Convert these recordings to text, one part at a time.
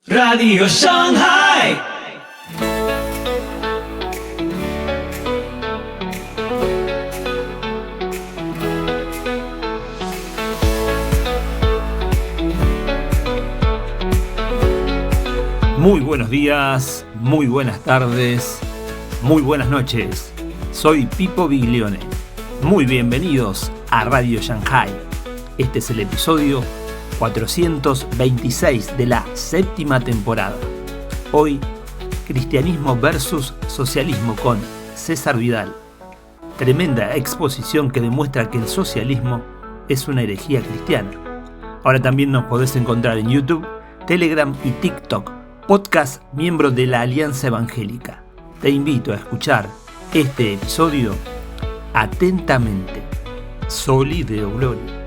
Radio Shanghai. Muy buenos días, muy buenas tardes, muy buenas noches. Soy Pipo Biglione. Muy bienvenidos a Radio Shanghai. Este es el episodio 426 de la séptima temporada. Hoy, cristianismo versus socialismo con César Vidal. Tremenda exposición que demuestra que el socialismo es una herejía cristiana. Ahora también nos podés encontrar en YouTube, Telegram y TikTok. Podcast miembro de la Alianza Evangélica. Te invito a escuchar este episodio atentamente. Soli Deo Gloria.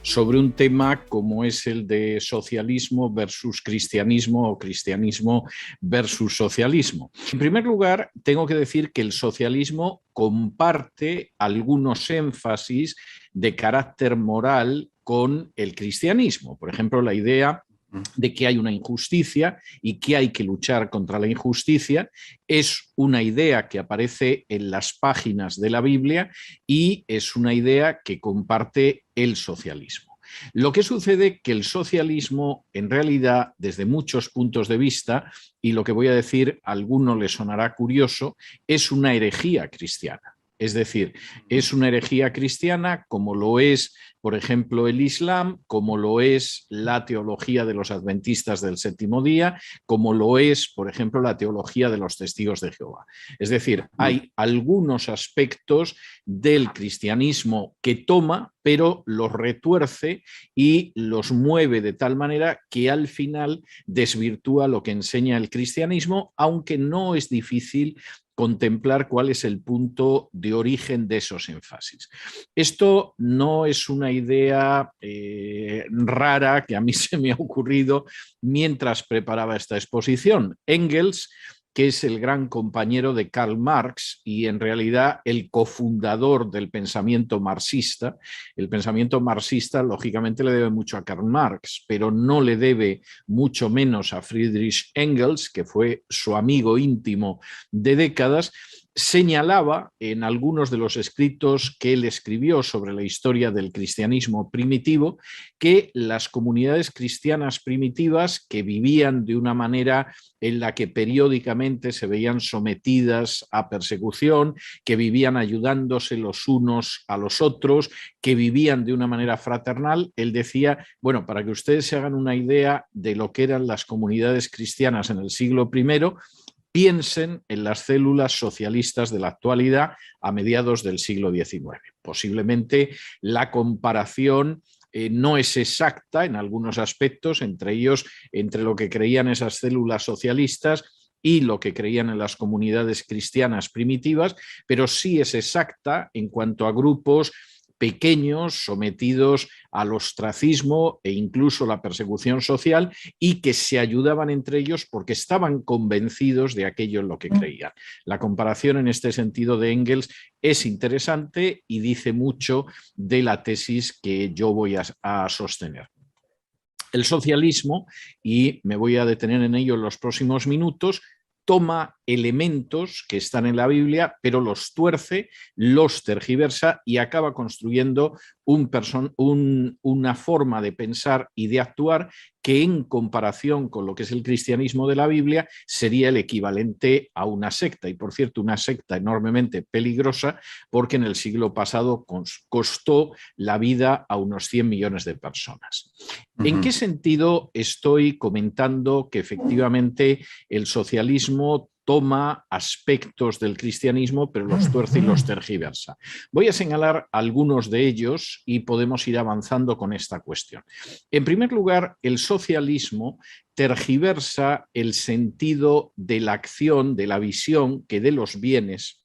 Sobre un tema como es el de socialismo versus cristianismo o cristianismo versus socialismo. En primer lugar, tengo que decir que el socialismo comparte algunos énfasis de carácter moral con el cristianismo. Por ejemplo, la idea de que hay una injusticia y que hay que luchar contra la injusticia es una idea que aparece en las páginas de la Biblia y es una idea que comparte el socialismo. Lo que sucede es que el socialismo, en realidad, desde muchos puntos de vista, y lo que voy a decir a alguno le sonará curioso, es una herejía cristiana. Es decir, es una herejía cristiana como lo es, por ejemplo, el Islam, como lo es la teología de los adventistas del séptimo día, como lo es, por ejemplo, la teología de los testigos de Jehová. Es decir, hay algunos aspectos del cristianismo que toma, pero los retuerce y los mueve de tal manera que al final desvirtúa lo que enseña el cristianismo, aunque no es difícil contemplar cuál es el punto de origen de esos énfasis. Esto no es una idea rara que a mí se me ha ocurrido mientras preparaba esta exposición. Engels, que es el gran compañero de Karl Marx y en realidad el cofundador del pensamiento marxista. El pensamiento marxista lógicamente le debe mucho a Karl Marx, pero no le debe mucho menos a Friedrich Engels, que fue su amigo íntimo de décadas. Señalaba en algunos de los escritos que él escribió sobre la historia del cristianismo primitivo que las comunidades cristianas primitivas que vivían de una manera en la que periódicamente se veían sometidas a persecución, que vivían ayudándose los unos a los otros, que vivían de una manera fraternal, él decía, bueno, para que ustedes se hagan una idea de lo que eran las comunidades cristianas en el siglo I, piensen en las células socialistas de la actualidad a mediados del siglo XIX. Posiblemente la comparación no es exacta en algunos aspectos, entre ellos, entre lo que creían esas células socialistas y lo que creían en las comunidades cristianas primitivas, pero sí es exacta en cuanto a grupos pequeños, sometidos al ostracismo e incluso la persecución social y que se ayudaban entre ellos porque estaban convencidos de aquello en lo que creían. La comparación en este sentido de Engels es interesante y dice mucho de la tesis que yo voy a sostener. El socialismo, y me voy a detener en ello en los próximos minutos, toma elementos que están en la Biblia, pero los tuerce, los tergiversa y acaba construyendo una forma de pensar y de actuar que en comparación con lo que es el cristianismo de la Biblia sería el equivalente a una secta. Y por cierto, una secta enormemente peligrosa porque en el siglo pasado costó la vida a unos 100 millones de personas. ¿En qué sentido estoy comentando que efectivamente el socialismo toma aspectos del cristianismo, pero los tuerce y los tergiversa? Voy a señalar algunos de ellos y podemos ir avanzando con esta cuestión. En primer lugar, el socialismo tergiversa el sentido de la acción, de la visión que de los bienes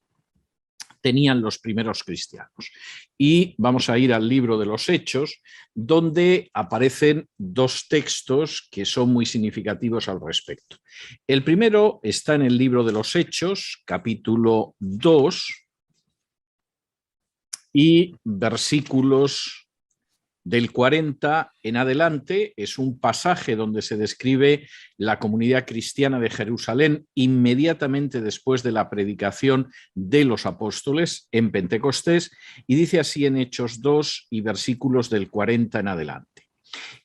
tenían los primeros cristianos. Y vamos a ir al libro de los Hechos, donde aparecen dos textos que son muy significativos al respecto. El primero está en el libro de los Hechos, capítulo 2, y versículos Del 40 en adelante es un pasaje donde se describe la comunidad cristiana de Jerusalén inmediatamente después de la predicación de los apóstoles en Pentecostés, y dice así en Hechos 2 y versículos del 40 en adelante.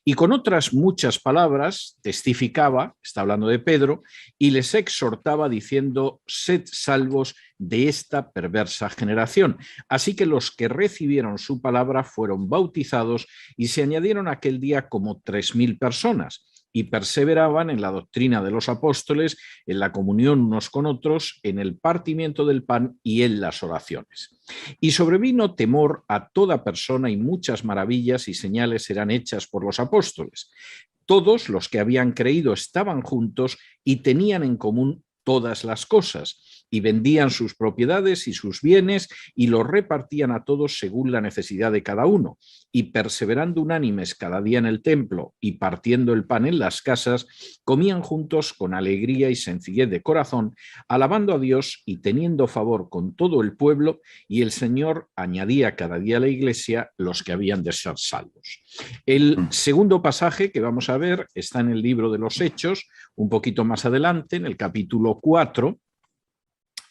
Y con otras muchas palabras testificaba, está hablando de Pedro, y les exhortaba diciendo: sed salvos de esta perversa generación. Así que los que recibieron su palabra fueron bautizados, y se añadieron aquel día como 3.000 personas. Y perseveraban en la doctrina de los apóstoles, en la comunión unos con otros, en el partimiento del pan y en las oraciones. Y sobrevino temor a toda persona, y muchas maravillas y señales eran hechas por los apóstoles. Todos los que habían creído estaban juntos y tenían en común todas las cosas, y vendían sus propiedades y sus bienes y los repartían a todos según la necesidad de cada uno. Y perseverando unánimes cada día en el templo y partiendo el pan en las casas, comían juntos con alegría y sencillez de corazón, alabando a Dios y teniendo favor con todo el pueblo, y el Señor añadía cada día a la iglesia los que habían de ser salvos. El segundo pasaje que vamos a ver está en el libro de los Hechos, un poquito más adelante, en el capítulo 4,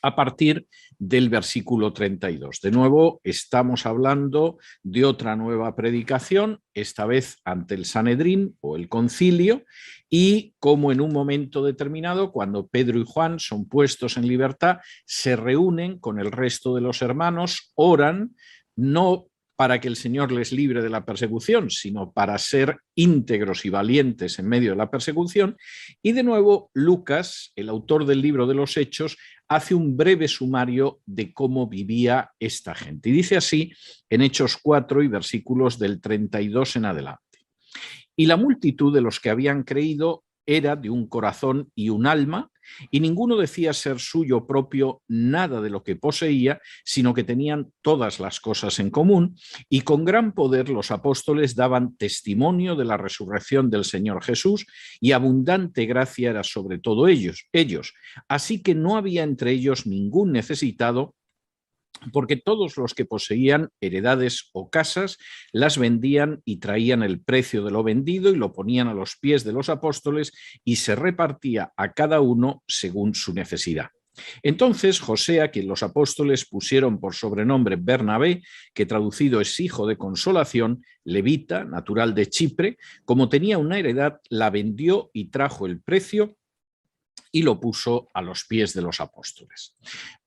a partir del versículo 32. De nuevo, estamos hablando de otra nueva predicación, esta vez ante el Sanedrín o el concilio, y como en un momento determinado, cuando Pedro y Juan son puestos en libertad, se reúnen con el resto de los hermanos, oran, no para que el Señor les libre de la persecución, sino para ser íntegros y valientes en medio de la persecución. Y de nuevo, Lucas, el autor del libro de los Hechos, hace un breve sumario de cómo vivía esta gente. Y dice así en Hechos 4 y versículos del 32 en adelante. Y la multitud de los que habían creído era de un corazón y un alma, y ninguno decía ser suyo propio nada de lo que poseía, sino que tenían todas las cosas en común, y con gran poder los apóstoles daban testimonio de la resurrección del Señor Jesús, y abundante gracia era sobre todo ellos. Así que no había entre ellos ningún necesitado, porque todos los que poseían heredades o casas las vendían y traían el precio de lo vendido y lo ponían a los pies de los apóstoles, y se repartía a cada uno según su necesidad. Entonces José, a quien los apóstoles pusieron por sobrenombre Bernabé, que traducido es hijo de consolación, levita, natural de Chipre, como tenía una heredad, la vendió y trajo el precio y lo puso a los pies de los apóstoles.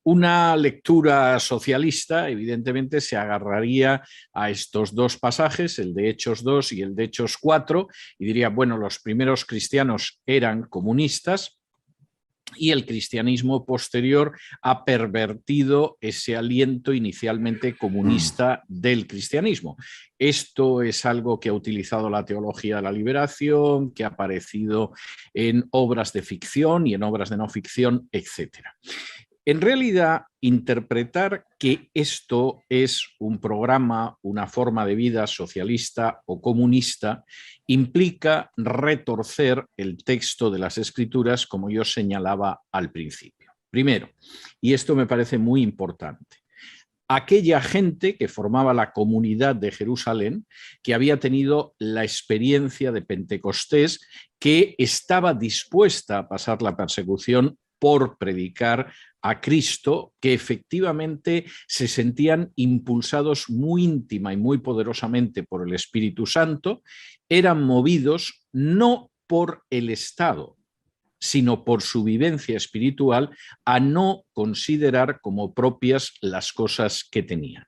Una lectura socialista, evidentemente, se agarraría a estos dos pasajes, el de Hechos 2 y el de Hechos 4, y diría, bueno, los primeros cristianos eran comunistas, y el cristianismo posterior ha pervertido ese aliento inicialmente comunista del cristianismo. Esto es algo que ha utilizado la teología de la liberación, que ha aparecido en obras de ficción y en obras de no ficción, etc. En realidad, interpretar que esto es un programa, una forma de vida socialista o comunista, implica retorcer el texto de las Escrituras, como yo señalaba al principio. Primero, y esto me parece muy importante, aquella gente que formaba la comunidad de Jerusalén, que había tenido la experiencia de Pentecostés, que estaba dispuesta a pasar la persecución por predicar a Cristo, que efectivamente se sentían impulsados muy íntima y muy poderosamente por el Espíritu Santo, eran movidos no por el Estado, sino por su vivencia espiritual, a no considerar como propias las cosas que tenían.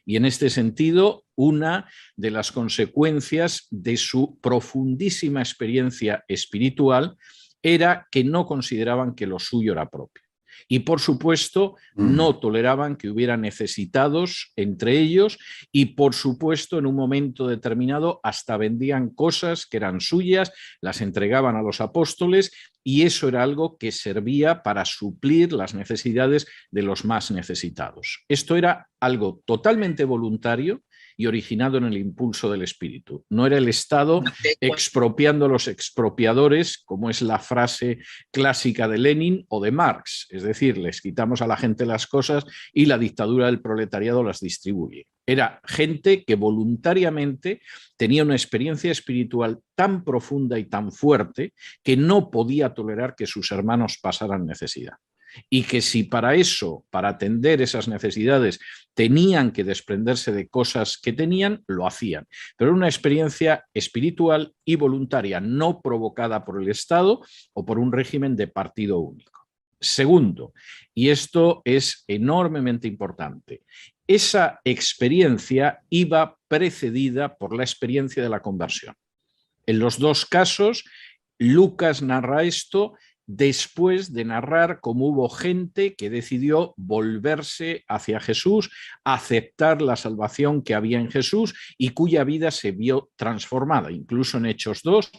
Y en este sentido, una de las consecuencias de su profundísima experiencia espiritual era que no consideraban que lo suyo era propio. Y por supuesto no toleraban que hubiera necesitados entre ellos, y por supuesto en un momento determinado hasta vendían cosas que eran suyas, las entregaban a los apóstoles, y eso era algo que servía para suplir las necesidades de los más necesitados. Esto era algo totalmente voluntario y originado en el impulso del espíritu. No era el Estado expropiando a los expropiadores, como es la frase clásica de Lenin o de Marx, es decir, les quitamos a la gente las cosas y la dictadura del proletariado las distribuye. Era gente que voluntariamente tenía una experiencia espiritual tan profunda y tan fuerte que no podía tolerar que sus hermanos pasaran necesidad. Y que si para eso, para atender esas necesidades, tenían que desprenderse de cosas que tenían, lo hacían. Pero era una experiencia espiritual y voluntaria, no provocada por el Estado o por un régimen de partido único. Segundo, y esto es enormemente importante, esa experiencia iba precedida por la experiencia de la conversión. En los dos casos, Lucas narra esto después de narrar cómo hubo gente que decidió volverse hacia Jesús, aceptar la salvación que había en Jesús y cuya vida se vio transformada. Incluso en Hechos 2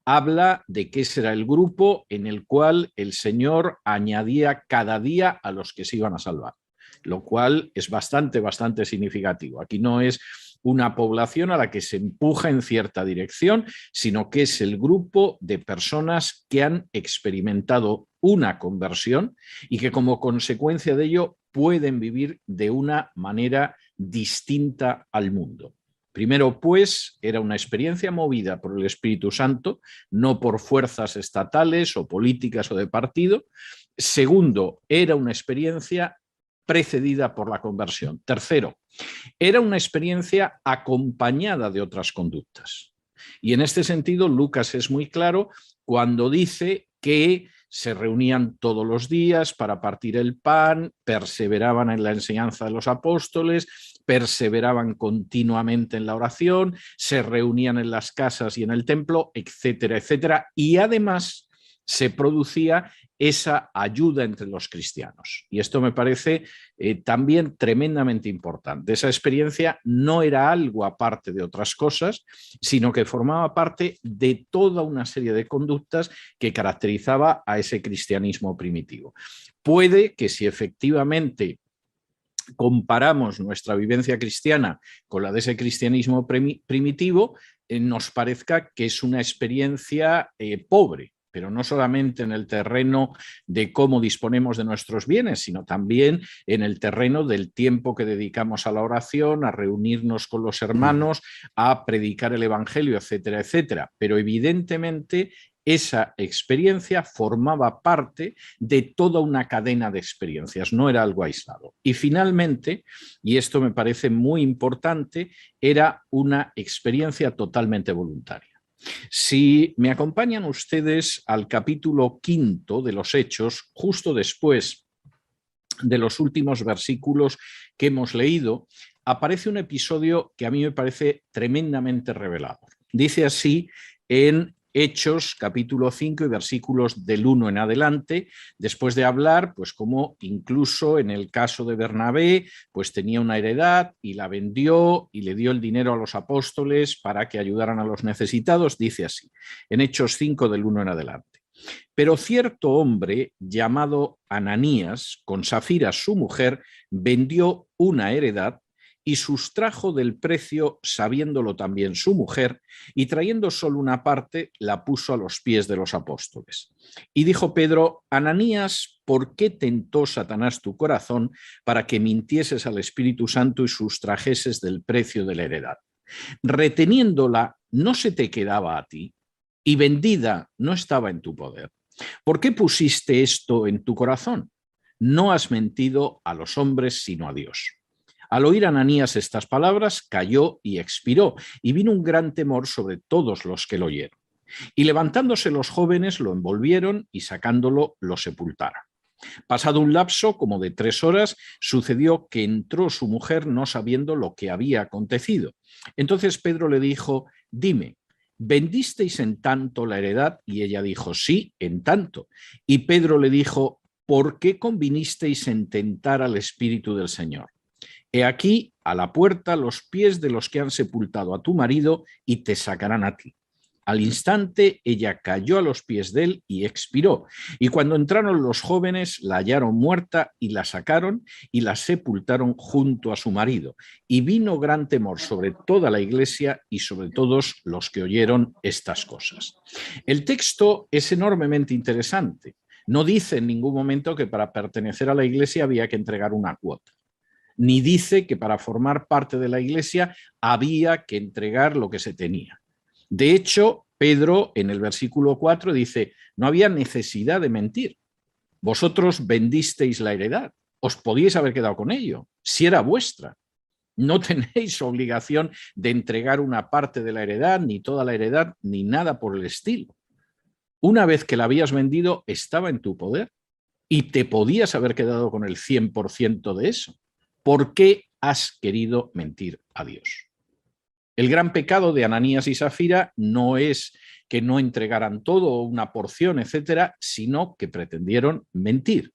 habla de que ese era el grupo en el cual el Señor añadía cada día a los que se iban a salvar, lo cual es bastante significativo. Aquí no es una población a la que se empuja en cierta dirección, sino que es el grupo de personas que han experimentado una conversión y que como consecuencia de ello pueden vivir de una manera distinta al mundo. Primero, pues, era una experiencia movida por el Espíritu Santo, no por fuerzas estatales o políticas o de partido. Segundo, era una experiencia precedida por la conversión. Tercero, era una experiencia acompañada de otras conductas. Y en este sentido, Lucas es muy claro cuando dice que se reunían todos los días para partir el pan, perseveraban en la enseñanza de los apóstoles, perseveraban continuamente en la oración, se reunían en las casas y en el templo, etcétera, etcétera. Y además se producía esa ayuda entre los cristianos. Y esto me parece también tremendamente importante. Esa experiencia no era algo aparte de otras cosas, sino que formaba parte de toda una serie de conductas que caracterizaba a ese cristianismo primitivo. Puede que si efectivamente comparamos nuestra vivencia cristiana con la de ese cristianismo primitivo, nos parezca que es una experiencia pobre, pero no solamente en el terreno de cómo disponemos de nuestros bienes, sino también en el terreno del tiempo que dedicamos a la oración, a reunirnos con los hermanos, a predicar el evangelio, etcétera, etcétera. Pero evidentemente esa experiencia formaba parte de toda una cadena de experiencias, no era algo aislado. Y finalmente, y esto me parece muy importante, era una experiencia totalmente voluntaria. Si me acompañan ustedes al capítulo 5 de los Hechos, justo después de los últimos versículos que hemos leído, aparece un episodio que a mí me parece tremendamente revelador. Dice así en Hechos, capítulo 5 y versículos del 1 en adelante, después de hablar, pues como incluso en el caso de Bernabé, pues tenía una heredad y la vendió y le dio el dinero a los apóstoles para que ayudaran a los necesitados, dice así, en Hechos 5 del 1 en adelante. Pero cierto hombre llamado Ananías, con Safira su mujer, vendió una heredad y sustrajo del precio, sabiéndolo también su mujer, y trayendo solo una parte, la puso a los pies de los apóstoles. Y dijo Pedro: Ananías, ¿por qué tentó Satanás tu corazón para que mintieses al Espíritu Santo y sustrajeses del precio de la heredad? Reteniéndola, ¿no se te quedaba a ti? Y vendida, ¿no estaba en tu poder? ¿Por qué pusiste esto en tu corazón? No has mentido a los hombres, sino a Dios. Al oír Ananías estas palabras, cayó y expiró, y vino un gran temor sobre todos los que lo oyeron. Y levantándose los jóvenes, lo envolvieron y sacándolo, lo sepultaron. Pasado un lapso como de 3 horas, sucedió que entró su mujer no sabiendo lo que había acontecido. Entonces Pedro le dijo: dime, ¿vendisteis en tanto la heredad? Y ella dijo: sí, en tanto. Y Pedro le dijo: ¿por qué convinisteis en tentar al Espíritu del Señor? He aquí a la puerta los pies de los que han sepultado a tu marido y te sacarán a ti. Al instante ella cayó a los pies de él y expiró. Y cuando entraron los jóvenes, la hallaron muerta y la sacaron y la sepultaron junto a su marido. Y vino gran temor sobre toda la iglesia y sobre todos los que oyeron estas cosas. El texto es enormemente interesante. No dice en ningún momento que para pertenecer a la iglesia había que entregar una cuota, ni dice que para formar parte de la iglesia había que entregar lo que se tenía. De hecho, Pedro en el versículo 4 dice, no había necesidad de mentir. Vosotros vendisteis la heredad, os podíais haber quedado con ello, si era vuestra. No tenéis obligación de entregar una parte de la heredad, ni toda la heredad, ni nada por el estilo. Una vez que la habías vendido, estaba en tu poder y te podías haber quedado con el 100% de eso. ¿Por qué has querido mentir a Dios? El gran pecado de Ananías y Safira no es que no entregaran todo o una porción, etcétera, sino que pretendieron mentir.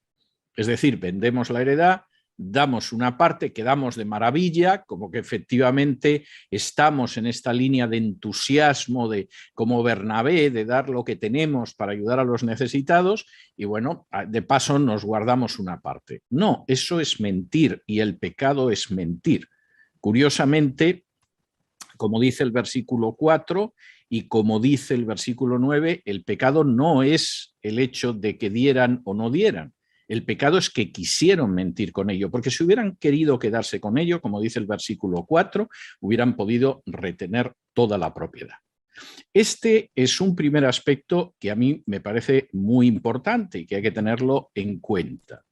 Es decir, vendemos la heredad, damos una parte, quedamos de maravilla, como que efectivamente estamos en esta línea de entusiasmo, de como Bernabé, de dar lo que tenemos para ayudar a los necesitados, y bueno, de paso nos guardamos una parte. No, eso es mentir y el pecado es mentir. Curiosamente, como dice el versículo 4 y como dice el versículo 9, el pecado no es el hecho de que dieran o no dieran. El pecado es que quisieron mentir con ello, porque si hubieran querido quedarse con ello, como dice el versículo 4, hubieran podido retener toda la propiedad. Este es un primer aspecto que a mí me parece muy importante y que hay que tenerlo en cuenta.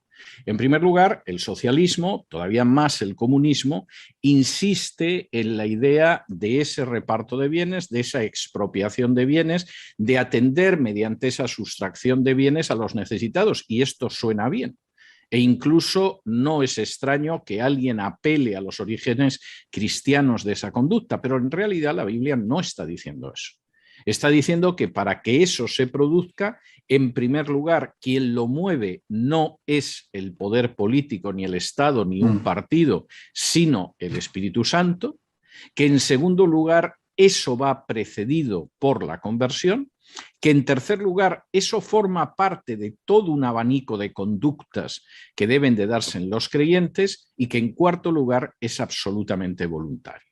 En primer lugar, el socialismo, todavía más el comunismo, insiste en la idea de ese reparto de bienes, de esa expropiación de bienes, de atender mediante esa sustracción de bienes a los necesitados. Y esto suena bien. E incluso no es extraño que alguien apele a los orígenes cristianos de esa conducta, pero en realidad la Biblia no está diciendo eso. Está diciendo que para que eso se produzca, en primer lugar, quien lo mueve no es el poder político, ni el Estado, ni un partido, sino el Espíritu Santo, que en segundo lugar, eso va precedido por la conversión, que en tercer lugar, eso forma parte de todo un abanico de conductas que deben de darse en los creyentes y que en cuarto lugar es absolutamente voluntario.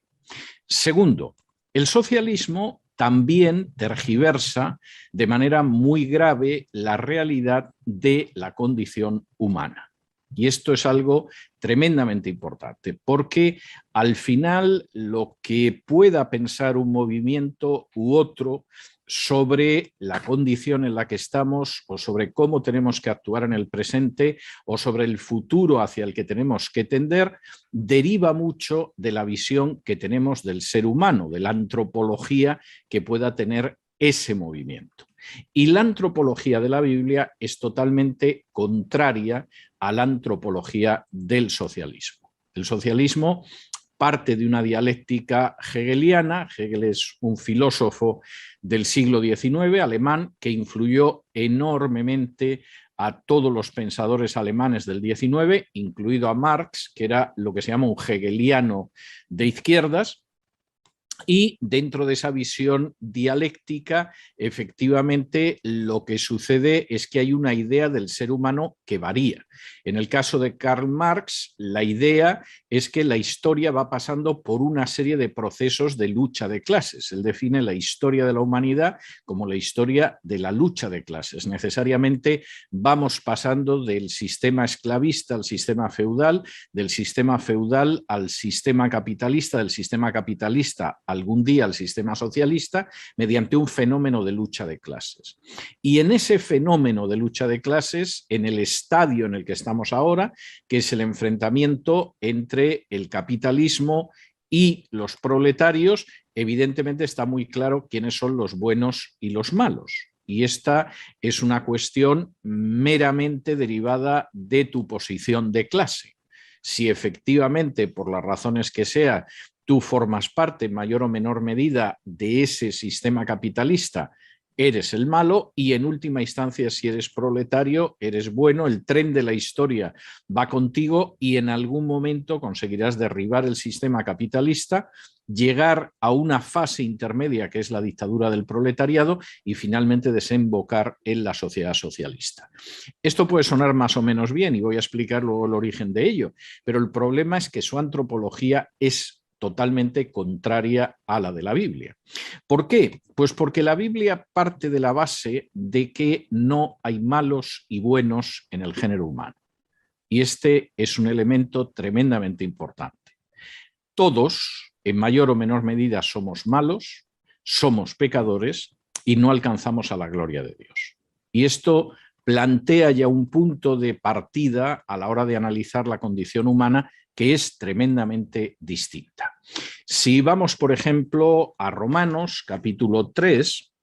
Segundo, el socialismo también tergiversa de manera muy grave la realidad de la condición humana. Y esto es algo tremendamente importante, porque al final lo que pueda pensar un movimiento u otro sobre la condición en la que estamos o sobre cómo tenemos que actuar en el presente o sobre el futuro hacia el que tenemos que tender, deriva mucho de la visión que tenemos del ser humano, de la antropología que pueda tener ese movimiento. Y la antropología de la Biblia es totalmente contraria a la antropología del socialismo. El socialismo parte de una dialéctica hegeliana. Hegel es un filósofo del siglo XIX, alemán, que influyó enormemente a todos los pensadores alemanes del XIX, incluido a Marx, que era lo que se llama un hegeliano de izquierdas. Y dentro de esa visión dialéctica, efectivamente, lo que sucede es que hay una idea del ser humano que varía. En el caso de Karl Marx, la idea es que la historia va pasando por una serie de procesos de lucha de clases. Él define la historia de la humanidad como la historia de la lucha de clases. Necesariamente vamos pasando del sistema esclavista al sistema feudal, del sistema feudal al sistema capitalista, del sistema capitalista algún día al sistema socialista, mediante un fenómeno de lucha de clases. Y en ese fenómeno de lucha de clases, en el estadio en el que estamos ahora, que es el enfrentamiento entre el capitalismo y los proletarios, evidentemente está muy claro quiénes son los buenos y los malos. Y esta es una cuestión meramente derivada de tu posición de clase. Si efectivamente, por las razones que sea, tú formas parte en mayor o menor medida de ese sistema capitalista eres el malo y en última instancia, si eres proletario, eres bueno, el tren de la historia va contigo y en algún momento conseguirás derribar el sistema capitalista, llegar a una fase intermedia que es la dictadura del proletariado y finalmente desembocar en la sociedad socialista. Esto puede sonar más o menos bien y voy a explicar luego el origen de ello, pero el problema es que su antropología es totalmente contraria a la de la Biblia. ¿Por qué? Pues porque la Biblia parte de la base de que no hay malos y buenos en el género humano. Y este es un elemento tremendamente importante. Todos, en mayor o menor medida, somos malos, somos pecadores y no alcanzamos a la gloria de Dios. Y esto plantea ya un punto de partida a la hora de analizar la condición humana que es tremendamente distinta. Si vamos, por ejemplo, a Romanos, capítulo 3,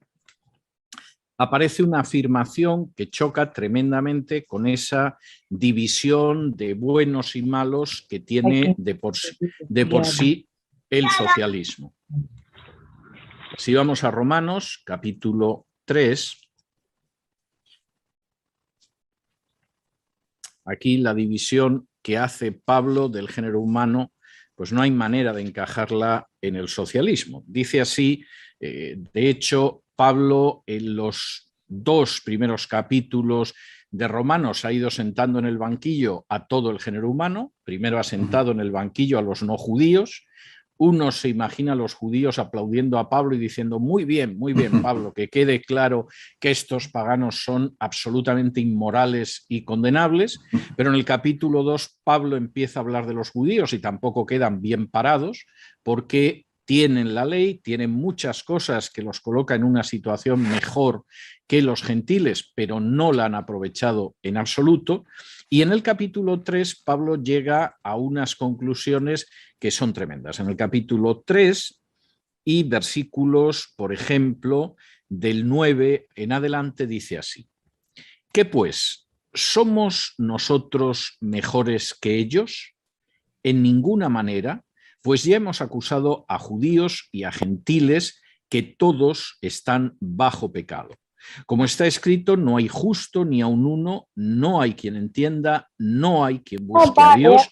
aparece una afirmación que choca tremendamente con esa división de buenos y malos que tiene de por sí el socialismo. Si vamos a Romanos, capítulo 3, aquí la división que hace Pablo del género humano, pues no hay manera de encajarla en el socialismo. Dice así, de hecho, Pablo en los 2 primeros capítulos de Romanos ha ido sentando en el banquillo a todo el género humano, primero ha sentado en el banquillo a los no judíos. Uno se imagina a los judíos aplaudiendo a Pablo y diciendo muy bien, Pablo, que quede claro que estos paganos son absolutamente inmorales y condenables, pero en el capítulo 2 Pablo empieza a hablar de los judíos y tampoco quedan bien parados porque tienen la ley, tienen muchas cosas que los coloca en una situación mejor que los gentiles, pero no la han aprovechado en absoluto. Y en el capítulo 3 Pablo llega a unas conclusiones que son tremendas. En el capítulo 3 y versículos, por ejemplo, del 9 en adelante dice así: ¿qué pues? ¿Somos nosotros mejores que ellos? En ninguna manera, pues ya hemos acusado a judíos y a gentiles que todos están bajo pecado. Como está escrito, no hay justo ni aun uno, no hay quien entienda, no hay quien busque a Dios.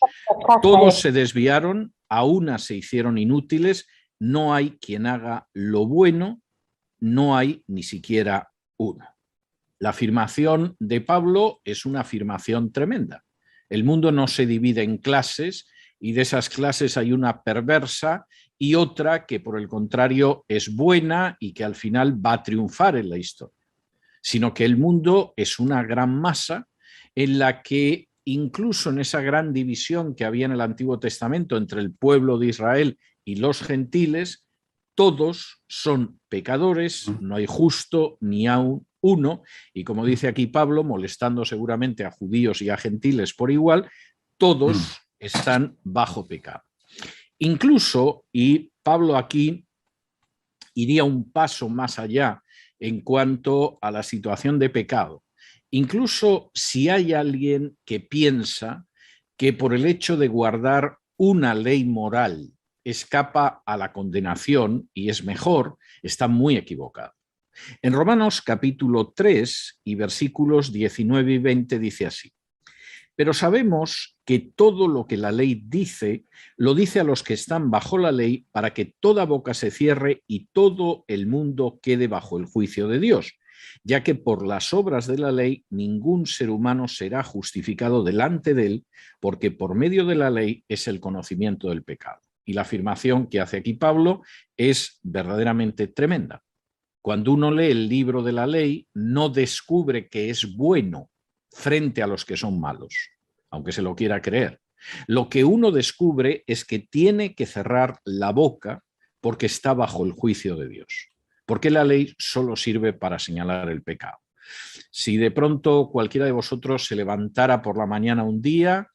Todos se desviaron, a una se hicieron inútiles, no hay quien haga lo bueno, no hay ni siquiera uno. La afirmación de Pablo es una afirmación tremenda. El mundo no se divide en clases y de esas clases hay una perversa y otra que por el contrario es buena y que al final va a triunfar en la historia, sino que el mundo es una gran masa en la que incluso en esa gran división que había en el Antiguo Testamento entre el pueblo de Israel y los gentiles, todos son pecadores, no hay justo ni aun uno, y como dice aquí Pablo, molestando seguramente a judíos y a gentiles por igual, todos están bajo pecado. Incluso, y Pablo aquí iría un paso más allá en cuanto a la situación de pecado, incluso si hay alguien que piensa que por el hecho de guardar una ley moral escapa a la condenación y es mejor, está muy equivocado. En Romanos capítulo 3 y versículos 19 y 20 dice así: pero sabemos que todo lo que la ley dice, lo dice a los que están bajo la ley para que toda boca se cierre y todo el mundo quede bajo el juicio de Dios, ya que por las obras de la ley ningún ser humano será justificado delante de él, porque por medio de la ley es el conocimiento del pecado. Y la afirmación que hace aquí Pablo es verdaderamente tremenda. Cuando uno lee el libro de la ley, no descubre que es bueno frente a los que son malos, aunque se lo quiera creer. Lo que uno descubre es que tiene que cerrar la boca porque está bajo el juicio de Dios, porque la ley solo sirve para señalar el pecado. Si de pronto cualquiera de vosotros se levantara por la mañana un día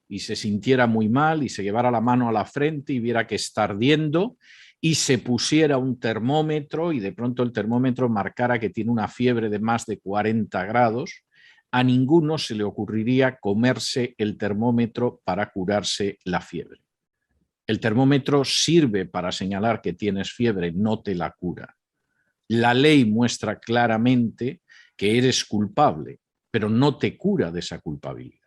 y se sintiera muy mal y se llevara la mano a la frente y viera que está ardiendo y se pusiera un termómetro y de pronto el termómetro marcara que tiene una fiebre de más de 40 grados, a ninguno se le ocurriría comerse el termómetro para curarse la fiebre. El termómetro sirve para señalar que tienes fiebre, no te la cura. La ley muestra claramente que eres culpable, pero no te cura de esa culpabilidad.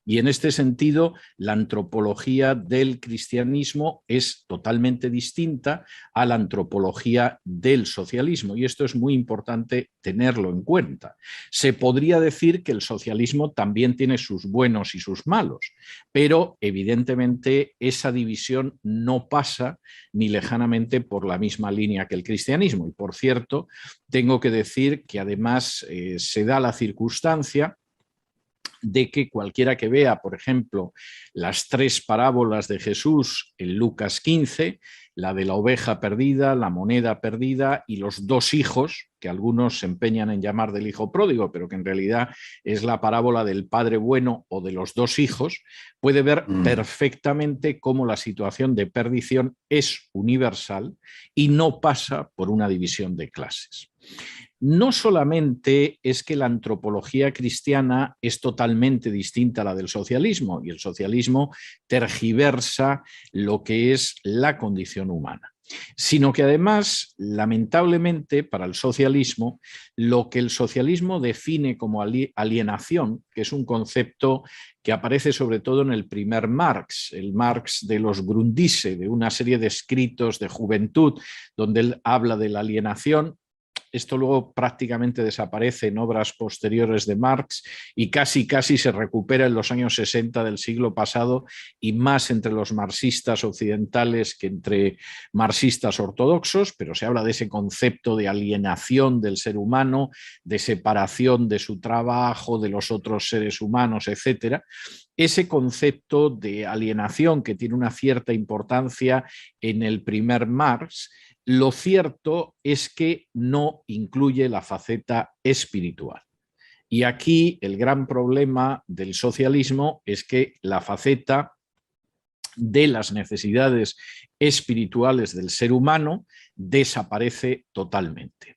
Y en este sentido, la antropología del cristianismo es totalmente distinta a la antropología del socialismo, y esto es muy importante tenerlo en cuenta. Se podría decir que el socialismo también tiene sus buenos y sus malos, pero evidentemente esa división no pasa ni lejanamente por la misma línea que el cristianismo. Y por cierto, tengo que decir que además se da la circunstancia de que cualquiera que vea, por ejemplo, las 3 parábolas de Jesús en Lucas 15, la de la oveja perdida, la moneda perdida y los 2 hijos, que algunos se empeñan en llamar del hijo pródigo, pero que en realidad es la parábola del padre bueno o de los 2 hijos, puede ver perfectamente cómo la situación de perdición es universal y no pasa por una división de clases. No solamente es que la antropología cristiana es totalmente distinta a la del socialismo, y el socialismo tergiversa lo que es la condición humana, sino que además, lamentablemente, para el socialismo, lo que el socialismo define como alienación, que es un concepto que aparece sobre todo en el primer Marx, el Marx de los Grundrisse, de una serie de escritos de juventud, donde él habla de la alienación. Esto luego prácticamente desaparece en obras posteriores de Marx y casi se recupera en los años 60 del siglo pasado, y más entre los marxistas occidentales que entre marxistas ortodoxos, pero se habla de ese concepto de alienación del ser humano, de separación de su trabajo, de los otros seres humanos, etc. Ese concepto de alienación, que tiene una cierta importancia en el primer Marx, lo cierto es que no incluye la faceta espiritual. Y aquí el gran problema del socialismo es que la faceta de las necesidades espirituales del ser humano desaparece totalmente.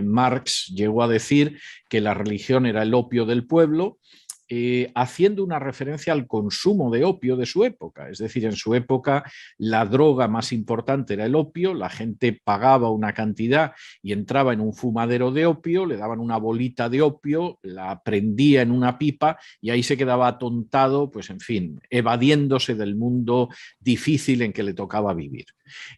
Marx llegó a decir que la religión era el opio del pueblo, haciendo una referencia al consumo de opio de su época. Es decir, en su época la droga más importante era el opio, la gente pagaba una cantidad y entraba en un fumadero de opio, le daban una bolita de opio, la prendía en una pipa y ahí se quedaba atontado, pues en fin, evadiéndose del mundo difícil en que le tocaba vivir.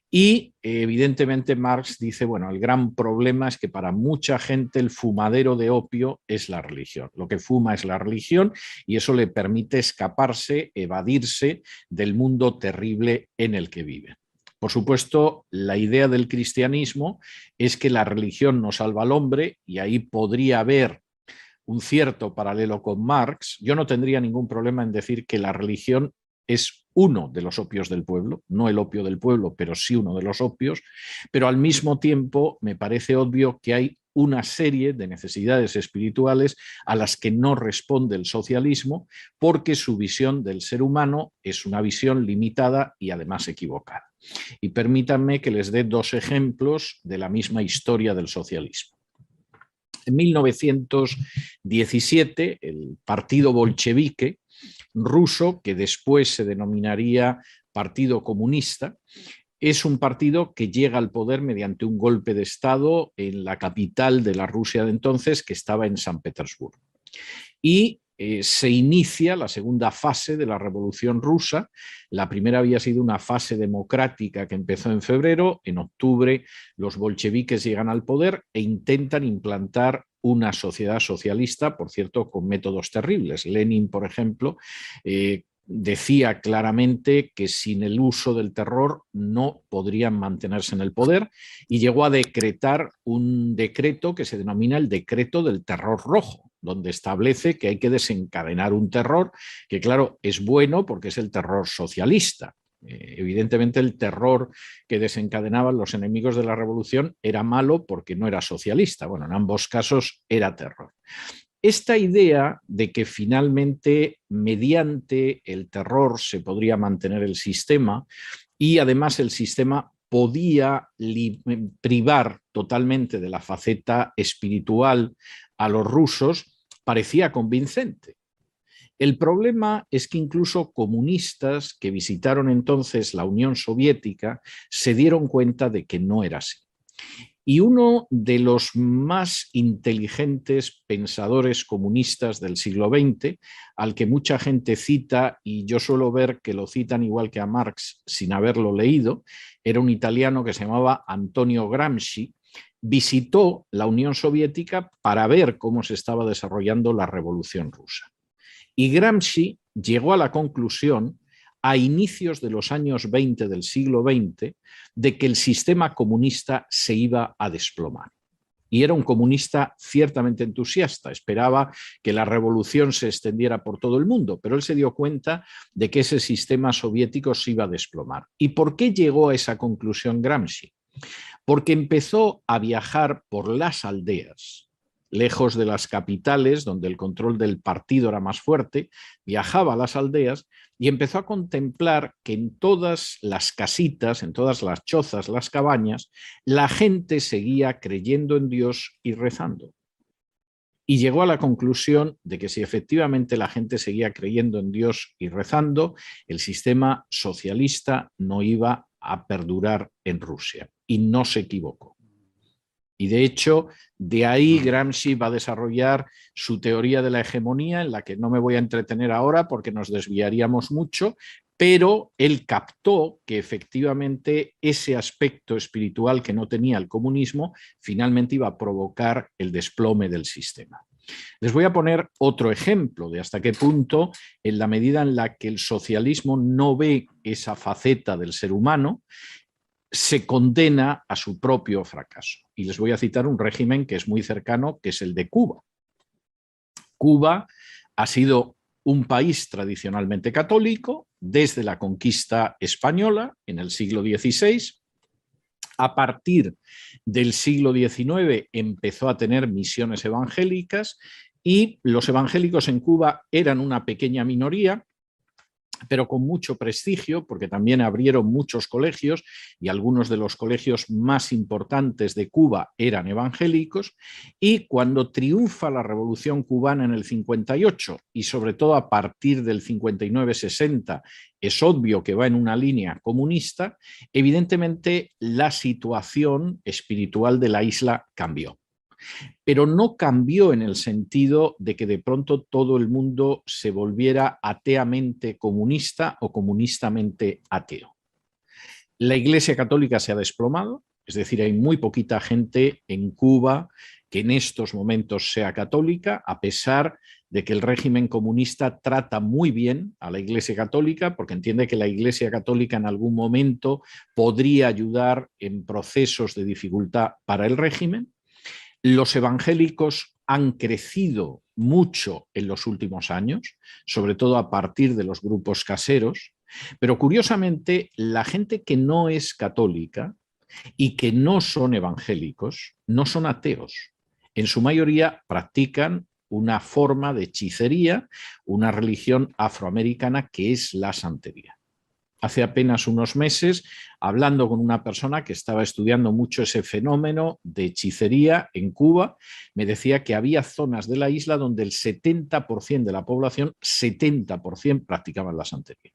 Y evidentemente Marx dice, bueno, el gran problema es que para mucha gente el fumadero de opio es la religión. Lo que fuma es la religión y eso le permite escaparse, evadirse del mundo terrible en el que vive. Por supuesto, la idea del cristianismo es que la religión no salva al hombre, y ahí podría haber un cierto paralelo con Marx. Yo no tendría ningún problema en decir que la religión es uno de los opios del pueblo, no el opio del pueblo, pero sí uno de los opios, pero al mismo tiempo me parece obvio que hay una serie de necesidades espirituales a las que no responde el socialismo, porque su visión del ser humano es una visión limitada y además equivocada. Y permítanme que les dé 2 ejemplos de la misma historia del socialismo. En 1917, el partido bolchevique ruso, que después se denominaría Partido Comunista, es un partido que llega al poder mediante un golpe de Estado en la capital de la Rusia de entonces, que estaba en San Petersburgo. Y se inicia la segunda fase de la Revolución Rusa. La primera había sido una fase democrática que empezó en febrero. En octubre los bolcheviques llegan al poder e intentan implantar una sociedad socialista, por cierto, con métodos terribles. Lenin, por ejemplo, decía claramente que sin el uso del terror no podrían mantenerse en el poder, y llegó a decretar un decreto que se denomina el decreto del terror rojo, donde establece que hay que desencadenar un terror que, claro, es bueno porque es el terror socialista. Evidentemente el terror que desencadenaban los enemigos de la revolución era malo porque no era socialista. Bueno, en ambos casos era terror. Esta idea de que finalmente mediante el terror se podría mantener el sistema, y además el sistema podía privar totalmente de la faceta espiritual a los rusos, parecía convincente. El problema es que incluso comunistas que visitaron entonces la Unión Soviética se dieron cuenta de que no era así. Y uno de los más inteligentes pensadores comunistas del siglo XX, al que mucha gente cita, y yo suelo ver que lo citan igual que a Marx sin haberlo leído, era un italiano que se llamaba Antonio Gramsci, visitó la Unión Soviética para ver cómo se estaba desarrollando la Revolución Rusa. Y Gramsci llegó a la conclusión, a inicios de los años 20 del siglo XX, de que el sistema comunista se iba a desplomar. Y era un comunista ciertamente entusiasta, esperaba que la revolución se extendiera por todo el mundo, pero él se dio cuenta de que ese sistema soviético se iba a desplomar. ¿Y por qué llegó a esa conclusión Gramsci? Porque empezó a viajar por las aldeas, lejos de las capitales, donde el control del partido era más fuerte, viajaba a las aldeas y empezó a contemplar que en todas las casitas, en todas las chozas, las cabañas, la gente seguía creyendo en Dios y rezando. Y llegó a la conclusión de que si efectivamente la gente seguía creyendo en Dios y rezando, el sistema socialista no iba a perdurar en Rusia. Y no se equivocó. Y de hecho, de ahí Gramsci va a desarrollar su teoría de la hegemonía, en la que no me voy a entretener ahora porque nos desviaríamos mucho, pero él captó que efectivamente ese aspecto espiritual que no tenía el comunismo finalmente iba a provocar el desplome del sistema. Les voy a poner otro ejemplo de hasta qué punto, en la medida en la que el socialismo no ve esa faceta del ser humano, se condena a su propio fracaso. Y les voy a citar un régimen que es muy cercano, que es el de Cuba. Cuba ha sido un país tradicionalmente católico desde la conquista española en el siglo XVI. A partir del siglo XIX empezó a tener misiones evangélicas y los evangélicos en Cuba eran una pequeña minoría, pero con mucho prestigio, porque también abrieron muchos colegios y algunos de los colegios más importantes de Cuba eran evangélicos, y cuando triunfa la Revolución Cubana en el 58 y sobre todo a partir del 59-60 es obvio que va en una línea comunista, evidentemente la situación espiritual de la isla cambió. Pero no cambió en el sentido de que de pronto todo el mundo se volviera ateamente comunista o comunistamente ateo. La Iglesia Católica se ha desplomado, es decir, hay muy poquita gente en Cuba que en estos momentos sea católica, a pesar de que el régimen comunista trata muy bien a la Iglesia Católica, porque entiende que la Iglesia Católica en algún momento podría ayudar en procesos de dificultad para el régimen. Los evangélicos han crecido mucho en los últimos años, sobre todo a partir de los grupos caseros, pero curiosamente la gente que no es católica y que no son evangélicos no son ateos. En su mayoría practican una forma de hechicería, una religión afroamericana que es la santería. Hace apenas unos meses, hablando con una persona que estaba estudiando mucho ese fenómeno de hechicería en Cuba, me decía que había zonas de la isla donde el 70% de la población, 70% practicaban la santería.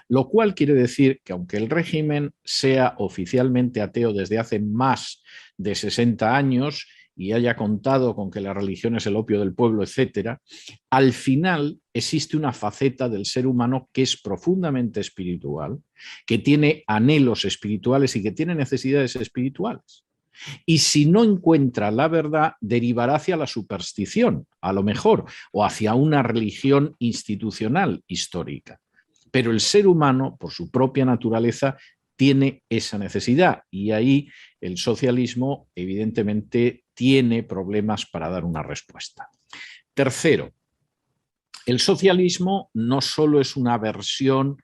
Lo cual quiere decir que aunque el régimen sea oficialmente ateo desde hace más de 60 años y haya contado con que la religión es el opio del pueblo, etcétera, al final existe una faceta del ser humano que es profundamente espiritual, que tiene anhelos espirituales y que tiene necesidades espirituales. Y si no encuentra la verdad, derivará hacia la superstición, a lo mejor, o hacia una religión institucional histórica. Pero el ser humano, por su propia naturaleza, tiene esa necesidad y ahí el socialismo evidentemente tiene problemas para dar una respuesta. Tercero, el socialismo no solo es una versión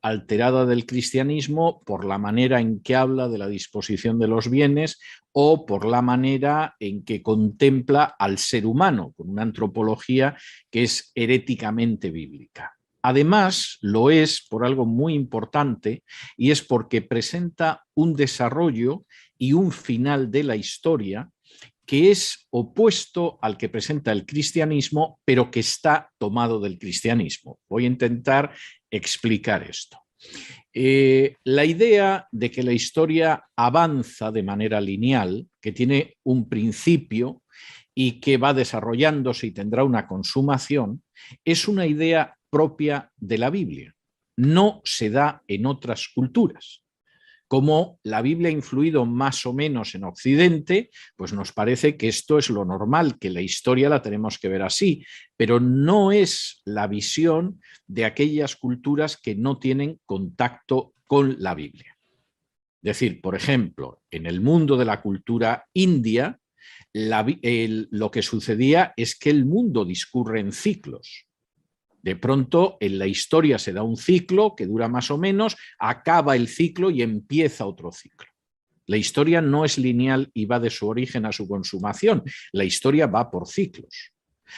alterada del cristianismo por la manera en que habla de la disposición de los bienes o por la manera en que contempla al ser humano, con una antropología que es heréticamente bíblica. Además, lo es por algo muy importante y es porque presenta un desarrollo y un final de la historia que es opuesto al que presenta el cristianismo, pero que está tomado del cristianismo. Voy a intentar explicar esto. La idea de que la historia avanza de manera lineal, que tiene un principio y que va desarrollándose y tendrá una consumación, es una idea propia de la Biblia. No se da en otras culturas. Como la Biblia ha influido más o menos en Occidente, pues nos parece que esto es lo normal, que la historia la tenemos que ver así, pero no es la visión de aquellas culturas que no tienen contacto con la Biblia. Es decir, por ejemplo, en el mundo de la cultura india, lo que sucedía es que el mundo discurre en ciclos. De pronto en la historia se da un ciclo que dura más o menos, acaba el ciclo y empieza otro ciclo. La historia no es lineal y va de su origen a su consumación. La historia va por ciclos.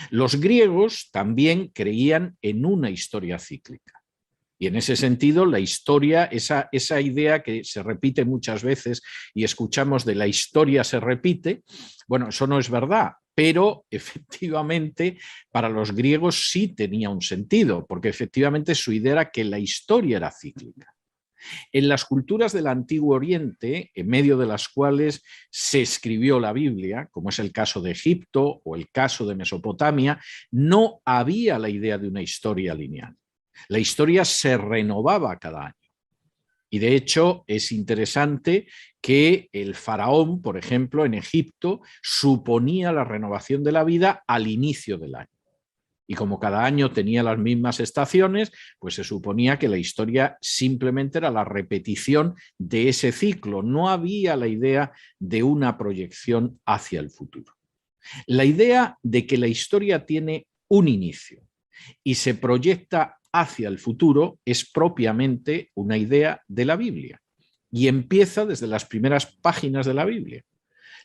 Los griegos también creían en una historia cíclica. Y en ese sentido, la historia, esa idea que se repite muchas veces y escuchamos de la historia se repite, bueno, eso no es verdad. Pero efectivamente para los griegos sí tenía un sentido, porque efectivamente su idea era que la historia era cíclica. En las culturas del Antiguo Oriente, en medio de las cuales se escribió la Biblia, como es el caso de Egipto o el caso de Mesopotamia, no había la idea de una historia lineal. La historia se renovaba cada año. Y de hecho es interesante que el faraón, por ejemplo, en Egipto, suponía la renovación de la vida al inicio del año. Y como cada año tenía las mismas estaciones, pues se suponía que la historia simplemente era la repetición de ese ciclo. No había la idea de una proyección hacia el futuro. La idea de que la historia tiene un inicio y se proyecta hacia el futuro es propiamente una idea de la Biblia y empieza desde las primeras páginas de la Biblia.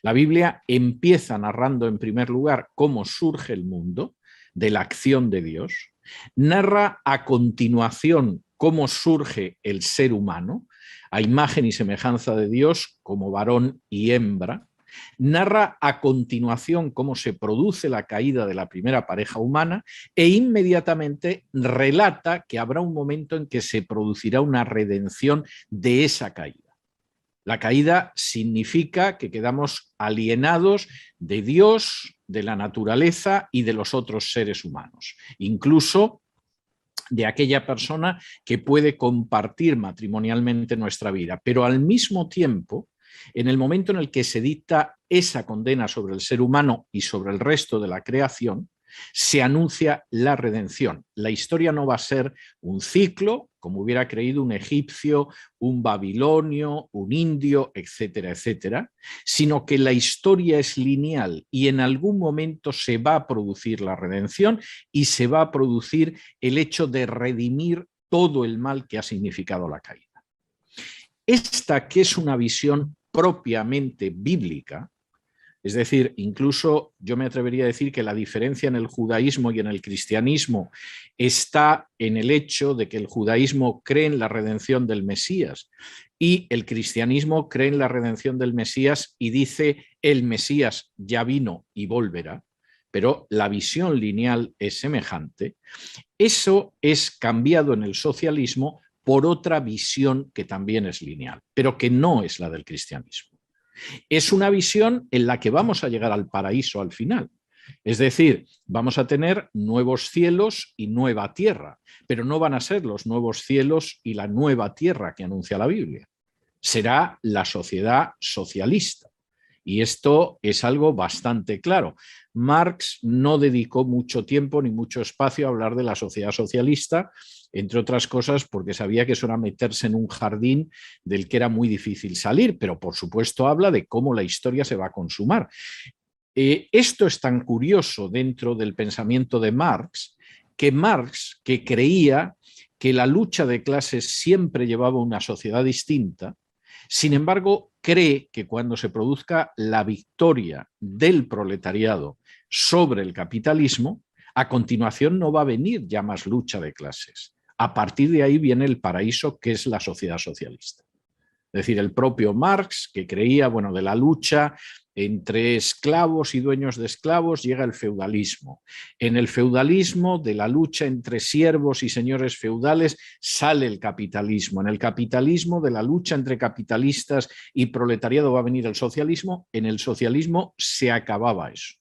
La Biblia empieza narrando en primer lugar cómo surge el mundo, de la acción de Dios, narra a continuación cómo surge el ser humano, a imagen y semejanza de Dios como varón y hembra, narra a continuación cómo se produce la caída de la primera pareja humana e inmediatamente relata que habrá un momento en que se producirá una redención de esa caída. La caída significa que quedamos alienados de Dios, de la naturaleza y de los otros seres humanos, incluso de aquella persona que puede compartir matrimonialmente nuestra vida, pero al mismo tiempo, en el momento en el que se dicta esa condena sobre el ser humano y sobre el resto de la creación, se anuncia la redención. La historia no va a ser un ciclo, como hubiera creído un egipcio, un babilonio, un indio, etcétera, etcétera, sino que la historia es lineal y en algún momento se va a producir la redención y se va a producir el hecho de redimir todo el mal que ha significado la caída. Esta, que es una visión propiamente bíblica, es decir, incluso yo me atrevería a decir que la diferencia en el judaísmo y en el cristianismo está en el hecho de que el judaísmo cree en la redención del Mesías y el cristianismo cree en la redención del Mesías y dice el Mesías ya vino y volverá, pero la visión lineal es semejante. Eso es cambiado en el socialismo por otra visión que también es lineal, pero que no es la del cristianismo. Es una visión en la que vamos a llegar al paraíso al final. Es decir, vamos a tener nuevos cielos y nueva tierra, pero no van a ser los nuevos cielos y la nueva tierra que anuncia la Biblia. Será la sociedad socialista. Y esto es algo bastante claro. Marx no dedicó mucho tiempo ni mucho espacio a hablar de la sociedad socialista, entre otras cosas porque sabía que eso era meterse en un jardín del que era muy difícil salir, pero por supuesto habla de cómo la historia se va a consumar. Esto es tan curioso dentro del pensamiento de Marx, que creía que la lucha de clases siempre llevaba a una sociedad distinta, sin embargo, cree que cuando se produzca la victoria del proletariado sobre el capitalismo, a continuación no va a venir ya más lucha de clases. A partir de ahí viene el paraíso, que es la sociedad socialista. Es decir, el propio Marx, que creía, bueno, de la lucha entre esclavos y dueños de esclavos llega el feudalismo. En el feudalismo, de la lucha entre siervos y señores feudales, sale el capitalismo. En el capitalismo, de la lucha entre capitalistas y proletariado, va a venir el socialismo. En el socialismo se acababa eso.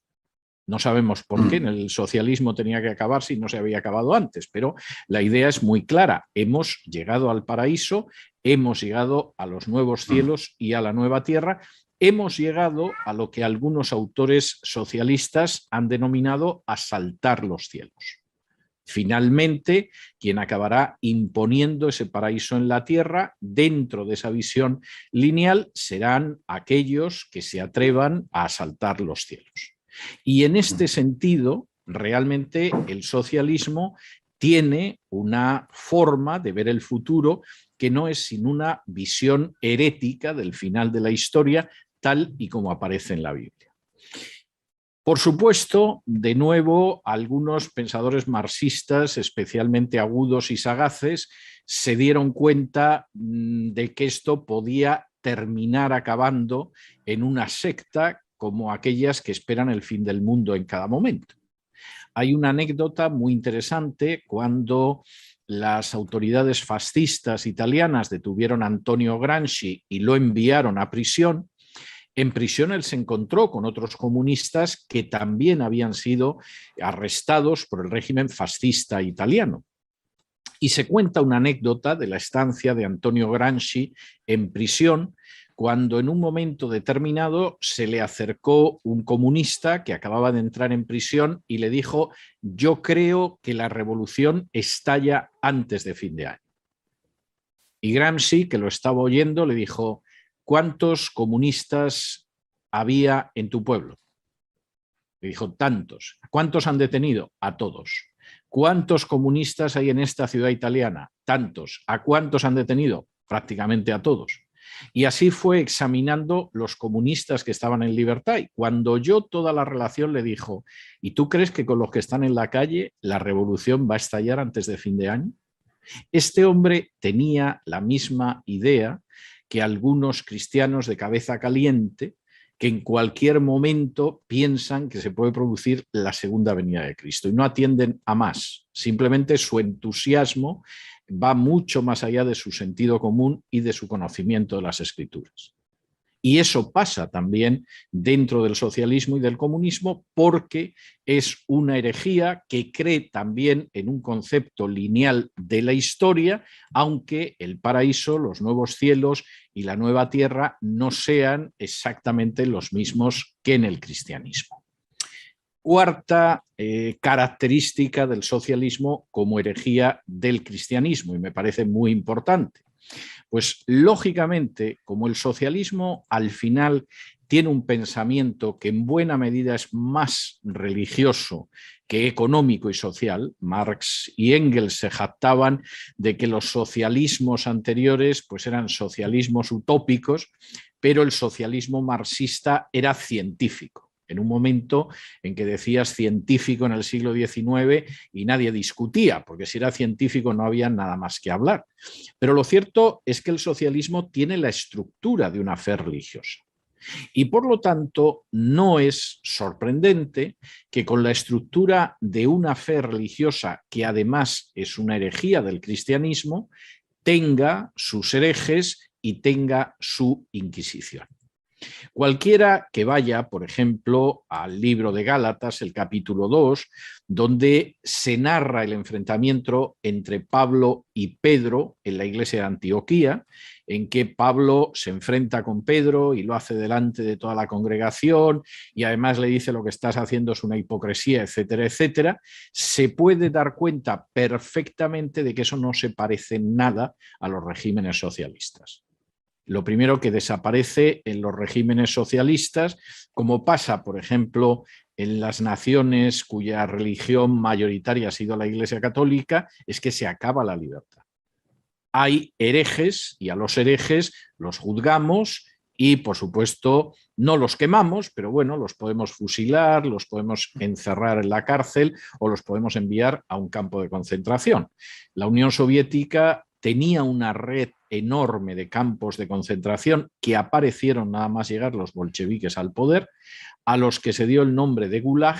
No sabemos por qué en el socialismo tenía que acabar si no se había acabado antes, pero la idea es muy clara. Hemos llegado al paraíso, hemos llegado a los nuevos cielos y a la nueva tierra. Hemos llegado a lo que algunos autores socialistas han denominado asaltar los cielos. Finalmente, quien acabará imponiendo ese paraíso en la tierra dentro de esa visión lineal serán aquellos que se atrevan a asaltar los cielos. Y en este sentido, realmente el socialismo tiene una forma de ver el futuro que no es sin una visión herética del final de la historia, tal y como aparece en la Biblia. Por supuesto, de nuevo, algunos pensadores marxistas, especialmente agudos y sagaces, se dieron cuenta de que esto podía terminar acabando en una secta como aquellas que esperan el fin del mundo en cada momento. Hay una anécdota muy interesante cuando las autoridades fascistas italianas detuvieron a Antonio Gramsci y lo enviaron a prisión. En prisión él se encontró con otros comunistas que también habían sido arrestados por el régimen fascista italiano. Y se cuenta una anécdota de la estancia de Antonio Gramsci en prisión, cuando en un momento determinado se le acercó un comunista que acababa de entrar en prisión y le dijo: yo creo que la revolución estalla antes de fin de año. Y Gramsci, que lo estaba oyendo, le dijo: ¿cuántos comunistas había en tu pueblo? Le dijo: tantos. ¿Cuántos han detenido? A todos. ¿Cuántos comunistas hay en esta ciudad italiana? Tantos. ¿A cuántos han detenido? Prácticamente a todos. Y así fue examinando los comunistas que estaban en libertad. Y cuando oyó toda la relación le dijo: ¿y tú crees que con los que están en la calle la revolución va a estallar antes de fin de año? Este hombre tenía la misma idea que algunos cristianos de cabeza caliente, que en cualquier momento piensan que se puede producir la segunda venida de Cristo y no atienden a más. Simplemente su entusiasmo va mucho más allá de su sentido común y de su conocimiento de las Escrituras. Y eso pasa también dentro del socialismo y del comunismo, porque es una herejía que cree también en un concepto lineal de la historia, aunque el paraíso, los nuevos cielos y la nueva tierra no sean exactamente los mismos que en el cristianismo. Cuarta característica del socialismo como herejía del cristianismo, y me parece muy importante. Pues lógicamente, como el socialismo al final tiene un pensamiento que en buena medida es más religioso que económico y social, Marx y Engels se jactaban de que los socialismos anteriores pues eran socialismos utópicos, pero el socialismo marxista era científico. En un momento en que decías científico en el siglo XIX y nadie discutía, porque si era científico no había nada más que hablar. Pero lo cierto es que el socialismo tiene la estructura de una fe religiosa. Y por lo tanto no es sorprendente que con la estructura de una fe religiosa, que además es una herejía del cristianismo, tenga sus herejes y tenga su Inquisición. Cualquiera que vaya, por ejemplo, al libro de Gálatas, el capítulo 2, donde se narra el enfrentamiento entre Pablo y Pedro en la iglesia de Antioquía, en que Pablo se enfrenta con Pedro y lo hace delante de toda la congregación y además le dice: lo que estás haciendo es una hipocresía, etcétera, etcétera, se puede dar cuenta perfectamente de que eso no se parece en nada a los regímenes socialistas. Lo primero que desaparece en los regímenes socialistas, como pasa, por ejemplo, en las naciones cuya religión mayoritaria ha sido la Iglesia Católica, es que se acaba la libertad. Hay herejes y a los herejes los juzgamos y, por supuesto, no los quemamos, pero bueno, los podemos fusilar, los podemos encerrar en la cárcel o los podemos enviar a un campo de concentración. La Unión Soviética tenía una red enorme de campos de concentración que aparecieron nada más llegar los bolcheviques al poder, a los que se dio el nombre de Gulag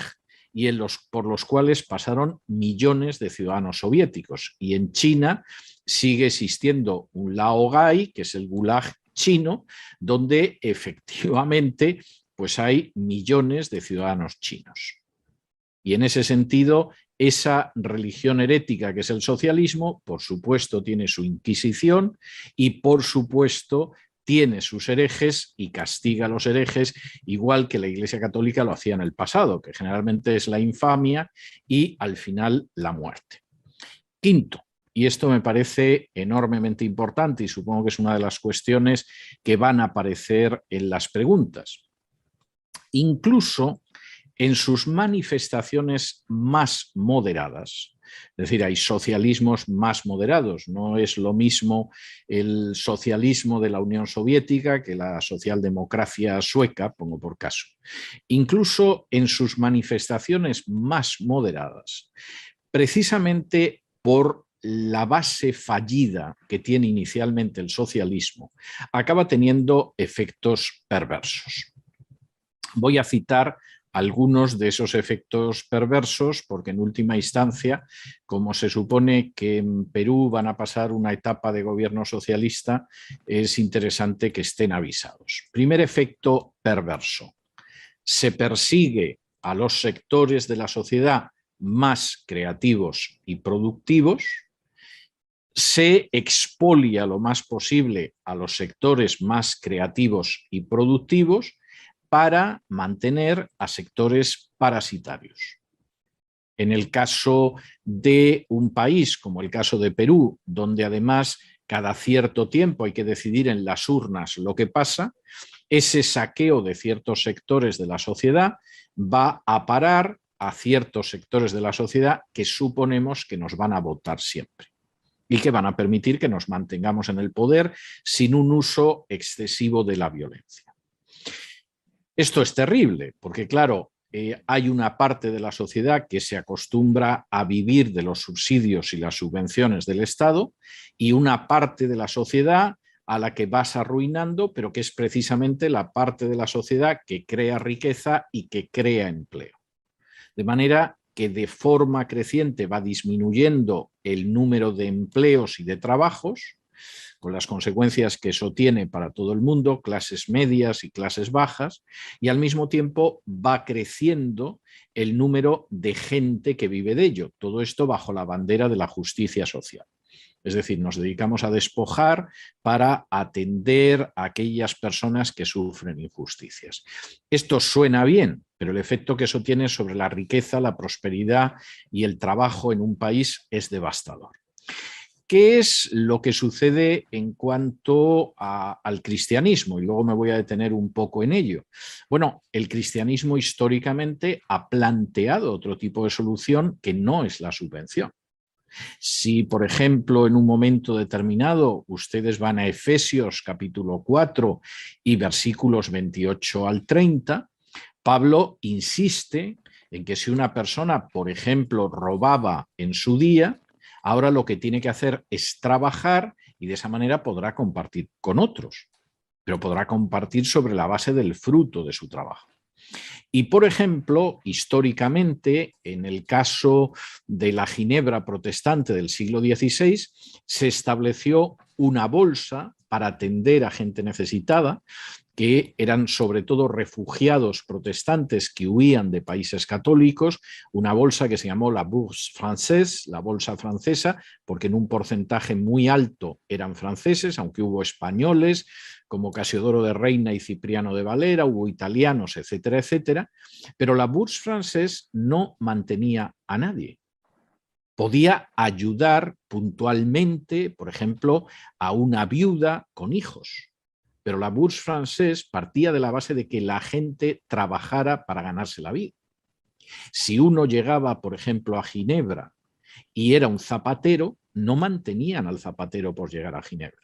y por los cuales pasaron millones de ciudadanos soviéticos. Y en China sigue existiendo un Laogai, que es el Gulag chino, donde efectivamente pues hay millones de ciudadanos chinos. Y en ese sentido, esa religión herética que es el socialismo, por supuesto tiene su Inquisición y por supuesto tiene sus herejes y castiga a los herejes, igual que la Iglesia Católica lo hacía en el pasado, que generalmente es la infamia y al final la muerte. Quinto, y esto me parece enormemente importante y supongo que es una de las cuestiones que van a aparecer en las preguntas. Incluso en sus manifestaciones más moderadas, es decir, hay socialismos más moderados, no es lo mismo el socialismo de la Unión Soviética que la socialdemocracia sueca, pongo por caso. Incluso en sus manifestaciones más moderadas, precisamente por la base fallida que tiene inicialmente el socialismo, acaba teniendo efectos perversos. Voy a citar algunos de esos efectos perversos, porque en última instancia, como se supone que en Perú van a pasar una etapa de gobierno socialista, es interesante que estén avisados. Primer efecto perverso. Se persigue a los sectores de la sociedad más creativos y productivos, se expolia lo más posible a los sectores más creativos y productivos, para mantener a sectores parasitarios. En el caso de un país como el caso de Perú, donde además cada cierto tiempo hay que decidir en las urnas lo que pasa, ese saqueo de ciertos sectores de la sociedad va a parar a ciertos sectores de la sociedad que suponemos que nos van a votar siempre y que van a permitir que nos mantengamos en el poder sin un uso excesivo de la violencia. Esto es terrible, porque claro, hay una parte de la sociedad que se acostumbra a vivir de los subsidios y las subvenciones del Estado y una parte de la sociedad a la que vas arruinando, pero que es precisamente la parte de la sociedad que crea riqueza y que crea empleo. De manera que de forma creciente va disminuyendo el número de empleos y de trabajos, con las consecuencias que eso tiene para todo el mundo, clases medias y clases bajas, y al mismo tiempo va creciendo el número de gente que vive de ello. Todo esto bajo la bandera de la justicia social. Es decir, nos dedicamos a despojar para atender a aquellas personas que sufren injusticias. Esto suena bien, pero el efecto que eso tiene sobre la riqueza, la prosperidad y el trabajo en un país es devastador. ¿Qué es lo que sucede en cuanto al cristianismo? Y luego me voy a detener un poco en ello. Bueno, el cristianismo históricamente ha planteado otro tipo de solución que no es la subvención. Si, por ejemplo, en un momento determinado ustedes van a Efesios capítulo 4 y versículos 28 al 30, Pablo insiste en que si una persona, por ejemplo, robaba en su día, ahora lo que tiene que hacer es trabajar y de esa manera podrá compartir con otros, pero podrá compartir sobre la base del fruto de su trabajo. Y, por ejemplo, históricamente, en el caso de la Ginebra protestante del siglo XVI, se estableció una bolsa para atender a gente necesitada, que eran sobre todo refugiados protestantes que huían de países católicos, una bolsa que se llamó la Bourse Française, la bolsa francesa, porque en un porcentaje muy alto eran franceses, aunque hubo españoles como Casiodoro de Reina y Cipriano de Valera, hubo italianos, etcétera, etcétera, pero la Bourse Française no mantenía a nadie. Podía ayudar puntualmente, por ejemplo, a una viuda con hijos. Pero la Bourse Française partía de la base de que la gente trabajara para ganarse la vida. Si uno llegaba, por ejemplo, a Ginebra y era un zapatero, no mantenían al zapatero por llegar a Ginebra.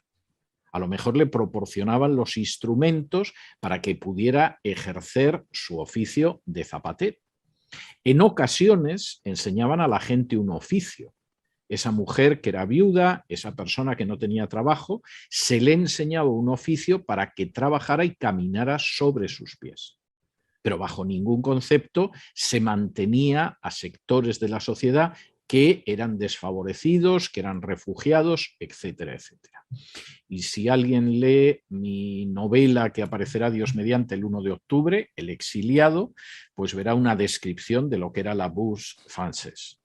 A lo mejor le proporcionaban los instrumentos para que pudiera ejercer su oficio de zapatero. En ocasiones enseñaban a la gente un oficio, Esa mujer que era viuda, esa persona que no tenía trabajo, se le enseñaba un oficio para que trabajara y caminara sobre sus pies. Pero bajo ningún concepto se mantenía a sectores de la sociedad que eran desfavorecidos, que eran refugiados, etcétera, etcétera. Y si alguien lee mi novela que aparecerá Dios mediante el 1 de octubre, El exiliado, pues verá una descripción de lo que era la Bourse française.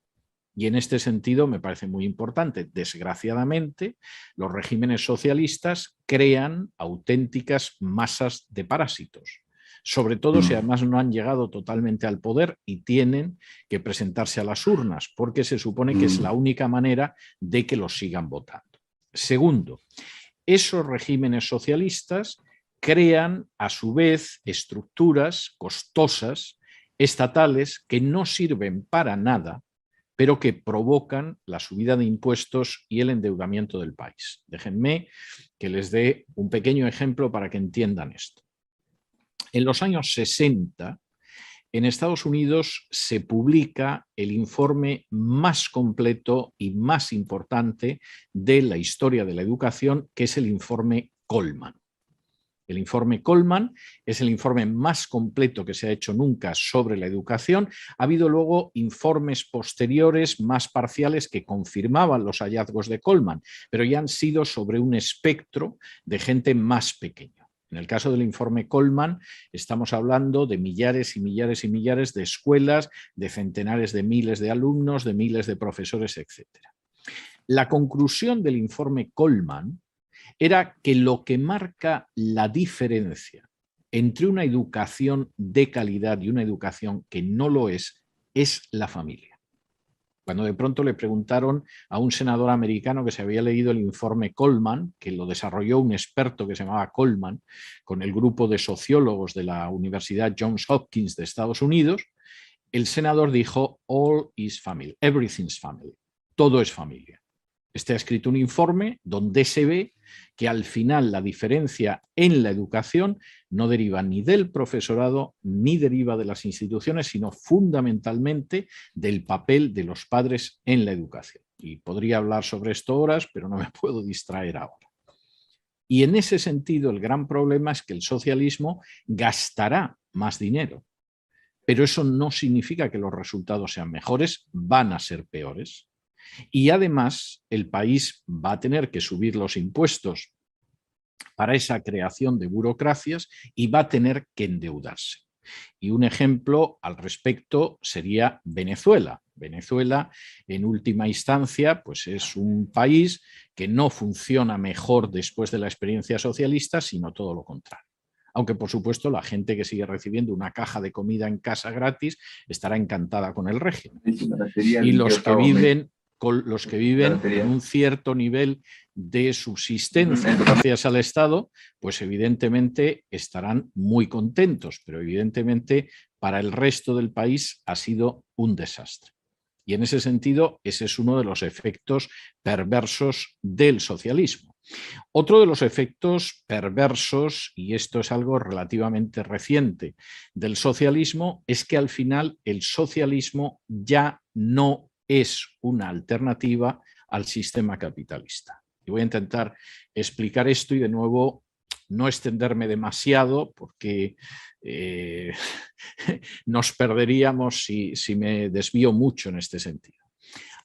Y en este sentido me parece muy importante. Desgraciadamente, los regímenes socialistas crean auténticas masas de parásitos, sobre todo si además no han llegado totalmente al poder y tienen que presentarse a las urnas, porque se supone que es la única manera de que los sigan votando. Segundo, esos regímenes socialistas crean a su vez estructuras costosas, estatales, que no sirven para nada, pero que provocan la subida de impuestos y el endeudamiento del país. Déjenme que les dé un pequeño ejemplo para que entiendan esto. En los años 60, en Estados Unidos se publica el informe más completo y más importante de la historia de la educación, que es el informe Coleman. El informe Coleman es el informe más completo que se ha hecho nunca sobre la educación. Ha habido luego informes posteriores más parciales que confirmaban los hallazgos de Coleman, pero ya han sido sobre un espectro de gente más pequeño. En el caso del informe Coleman estamos hablando de millares y millares y millares de escuelas, de centenares de miles de alumnos, de miles de profesores, etc. La conclusión del informe Coleman era que lo que marca la diferencia entre una educación de calidad y una educación que no lo es la familia. Cuando de pronto le preguntaron a un senador americano que se había leído el informe Coleman, que lo desarrolló un experto que se llamaba Coleman, con el grupo de sociólogos de la Universidad Johns Hopkins de Estados Unidos, el senador dijo, all is family, everything's family, todo es familia. Ha escrito un informe donde se ve que al final la diferencia en la educación no deriva ni del profesorado ni deriva de las instituciones, sino fundamentalmente del papel de los padres en la educación. Y podría hablar sobre esto horas, pero no me puedo distraer ahora. Y en ese sentido el gran problema es que el socialismo gastará más dinero, pero eso no significa que los resultados sean mejores, van a ser peores. Y además el país va a tener que subir los impuestos para esa creación de burocracias y va a tener que endeudarse. Y un ejemplo al respecto sería Venezuela. Venezuela, en última instancia, pues es un país que no funciona mejor después de la experiencia socialista, sino todo lo contrario. Aunque, por supuesto, la gente que sigue recibiendo una caja de comida en casa gratis estará encantada con el régimen. Y los que viven con un cierto nivel de subsistencia gracias al Estado, pues evidentemente estarán muy contentos, pero evidentemente para el resto del país ha sido un desastre. Y en ese sentido, ese es uno de los efectos perversos del socialismo. Otro de los efectos perversos, y esto es algo relativamente reciente, del socialismo, es que al final el socialismo ya no es una alternativa al sistema capitalista. Y voy a intentar explicar esto y de nuevo no extenderme demasiado porque nos perderíamos si me desvío mucho en este sentido.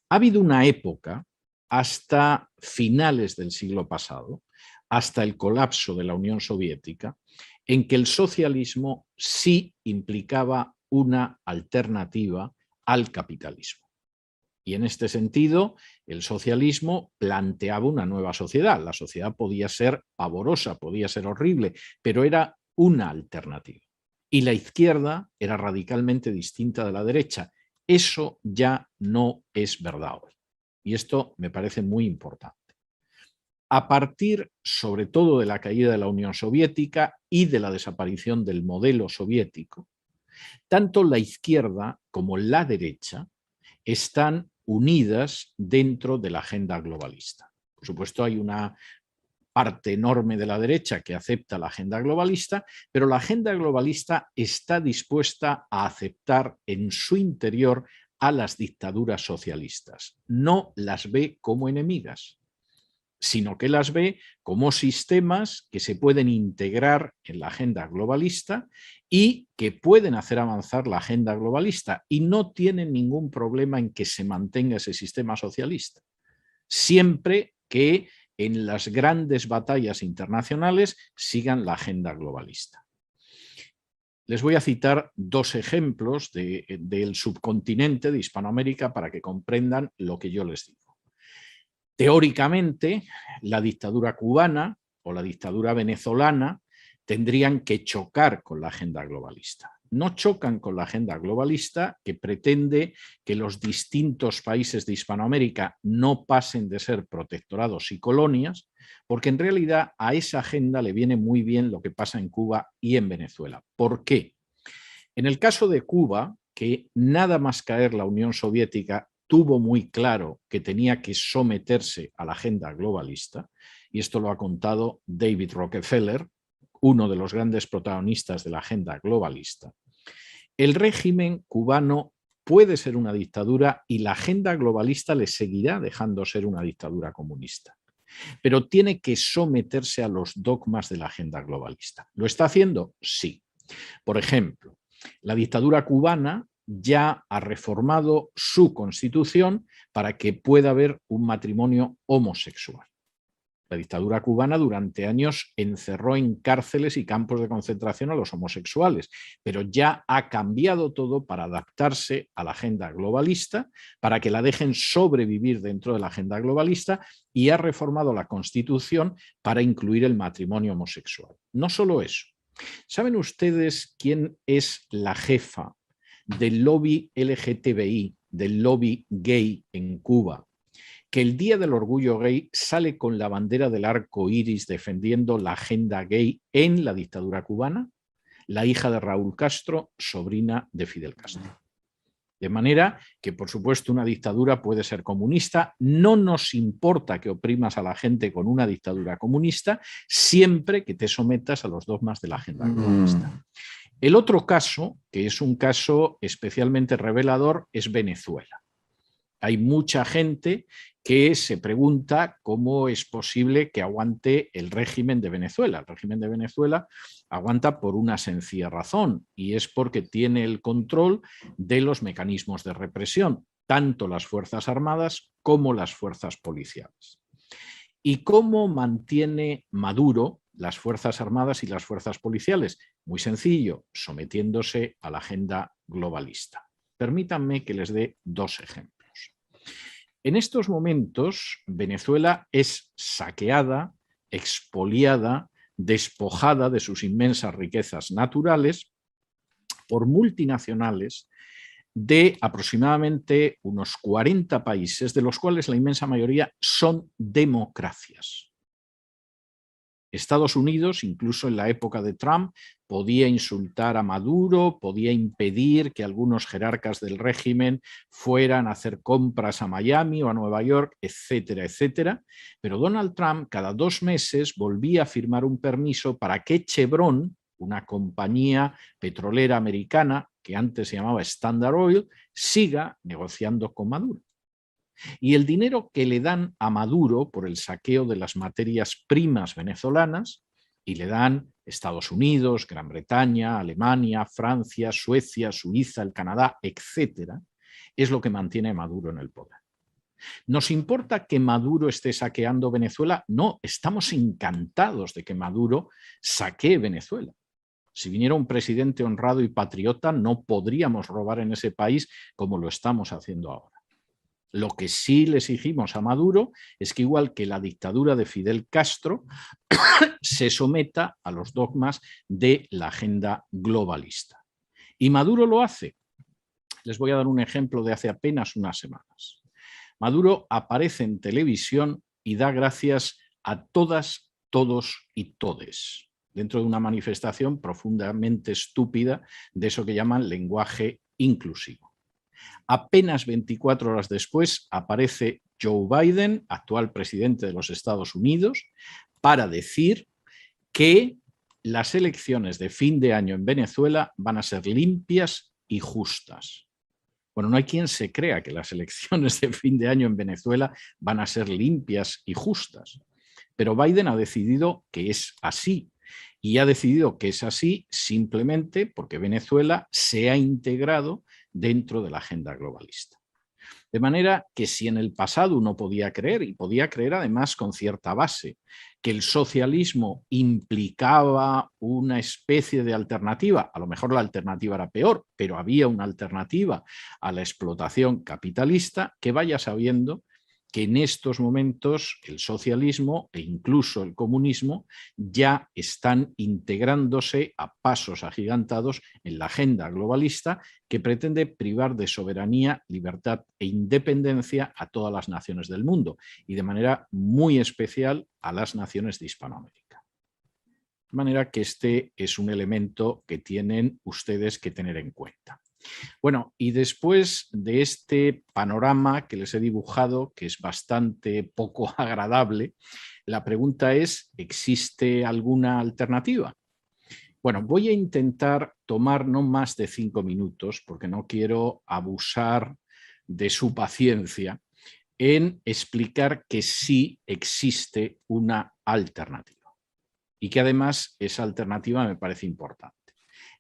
Ha habido una época hasta finales del siglo pasado, hasta el colapso de la Unión Soviética, en que el socialismo sí implicaba una alternativa al capitalismo. Y en este sentido, el socialismo planteaba una nueva sociedad. La sociedad podía ser pavorosa, podía ser horrible, pero era una alternativa. Y la izquierda era radicalmente distinta de la derecha. Eso ya no es verdad hoy. Y esto me parece muy importante. A partir, sobre todo, de la caída de la Unión Soviética y de la desaparición del modelo soviético, tanto la izquierda como la derecha están unidas dentro de la agenda globalista. Por supuesto, hay una parte enorme de la derecha que acepta la agenda globalista, pero la agenda globalista está dispuesta a aceptar en su interior a las dictaduras socialistas, no las ve como enemigas, sino que las ve como sistemas que se pueden integrar en la agenda globalista y que pueden hacer avanzar la agenda globalista, y no tienen ningún problema en que se mantenga ese sistema socialista, siempre que en las grandes batallas internacionales sigan la agenda globalista. Les voy a citar dos ejemplos del subcontinente de Hispanoamérica para que comprendan lo que yo les digo. Teóricamente, la dictadura cubana o la dictadura venezolana tendrían que chocar con la agenda globalista. No chocan con la agenda globalista, que pretende que los distintos países de Hispanoamérica no pasen de ser protectorados y colonias, porque en realidad a esa agenda le viene muy bien lo que pasa en Cuba y en Venezuela. ¿Por qué? En el caso de Cuba, que nada más caer la Unión Soviética tuvo muy claro que tenía que someterse a la agenda globalista, y esto lo ha contado David Rockefeller, uno de los grandes protagonistas de la agenda globalista. El régimen cubano puede ser una dictadura y la agenda globalista le seguirá dejando ser una dictadura comunista, pero tiene que someterse a los dogmas de la agenda globalista. ¿Lo está haciendo? Sí. Por ejemplo, la dictadura cubana ya ha reformado su constitución para que pueda haber un matrimonio homosexual. La dictadura cubana durante años encerró en cárceles y campos de concentración a los homosexuales, pero ya ha cambiado todo para adaptarse a la agenda globalista, para que la dejen sobrevivir dentro de la agenda globalista, y ha reformado la Constitución para incluir el matrimonio homosexual. No solo eso. ¿Saben ustedes quién es la jefa del lobby LGTBI, del lobby gay en Cuba, que el Día del Orgullo Gay sale con la bandera del arco iris defendiendo la agenda gay en la dictadura cubana? La hija de Raúl Castro, sobrina de Fidel Castro. De manera que, por supuesto, una dictadura puede ser comunista. No nos importa que oprimas a la gente con una dictadura comunista, siempre que te sometas a los dogmas de la agenda globalista. El otro caso, que es un caso especialmente revelador, es Venezuela. Hay mucha gente que se pregunta cómo es posible que aguante el régimen de Venezuela. El régimen de Venezuela aguanta por una sencilla razón, y es porque tiene el control de los mecanismos de represión, tanto las Fuerzas Armadas como las fuerzas policiales. ¿Y cómo mantiene Maduro las Fuerzas Armadas y las fuerzas policiales? Muy sencillo, sometiéndose a la agenda globalista. Permítanme que les dé dos ejemplos. En estos momentos, Venezuela es saqueada, expoliada, despojada de sus inmensas riquezas naturales por multinacionales de aproximadamente unos 40 países, de los cuales la inmensa mayoría son democracias. Estados Unidos, incluso en la época de Trump, podía insultar a Maduro, podía impedir que algunos jerarcas del régimen fueran a hacer compras a Miami o a Nueva York, etcétera, etcétera. Pero Donald Trump cada 2 meses volvía a firmar un permiso para que Chevron, una compañía petrolera americana que antes se llamaba Standard Oil, siga negociando con Maduro. Y el dinero que le dan a Maduro por el saqueo de las materias primas venezolanas, y le dan Estados Unidos, Gran Bretaña, Alemania, Francia, Suecia, Suiza, el Canadá, etcétera, es lo que mantiene a Maduro en el poder. ¿Nos importa que Maduro esté saqueando Venezuela? No, estamos encantados de que Maduro saquee Venezuela. Si viniera un presidente honrado y patriota, no podríamos robar en ese país como lo estamos haciendo ahora. Lo que sí le exigimos a Maduro es que, igual que la dictadura de Fidel Castro, se someta a los dogmas de la agenda globalista. Y Maduro lo hace. Les voy a dar un ejemplo de hace apenas unas semanas. Maduro aparece en televisión y da gracias a todas, todos y todes, dentro de una manifestación profundamente estúpida de eso que llaman lenguaje inclusivo. Apenas 24 horas después aparece Joe Biden, actual presidente de los Estados Unidos, para decir que las elecciones de fin de año en Venezuela van a ser limpias y justas. Bueno, no hay quien se crea que las elecciones de fin de año en Venezuela van a ser limpias y justas, pero Biden ha decidido que es así. Y ha decidido que es así simplemente porque Venezuela se ha integrado dentro de la agenda globalista. De manera que si en el pasado uno podía creer, y podía creer además con cierta base, que el socialismo implicaba una especie de alternativa, a lo mejor la alternativa era peor, pero había una alternativa a la explotación capitalista, que vaya sabiendo que en estos momentos el socialismo e incluso el comunismo ya están integrándose a pasos agigantados en la agenda globalista que pretende privar de soberanía, libertad e independencia a todas las naciones del mundo y de manera muy especial a las naciones de Hispanoamérica. De manera que este es un elemento que tienen ustedes que tener en cuenta. Bueno, y después de este panorama que les he dibujado, que es bastante poco agradable, la pregunta es, ¿existe alguna alternativa? Bueno, voy a intentar tomar no más de 5 minutos, porque no quiero abusar de su paciencia, en explicar que sí existe una alternativa y que además esa alternativa me parece importante.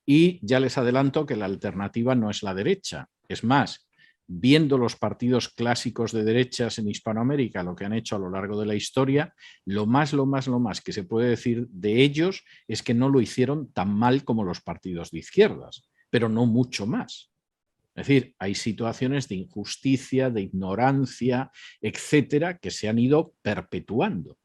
Y ya les adelanto que la alternativa no es la derecha. Es más, viendo los partidos clásicos de derechas en Hispanoamérica, lo que han hecho a lo largo de la historia, lo más que se puede decir de ellos es que no lo hicieron tan mal como los partidos de izquierdas, pero no mucho más. Es decir, hay situaciones de injusticia, de ignorancia, etcétera, que se han ido perpetuando.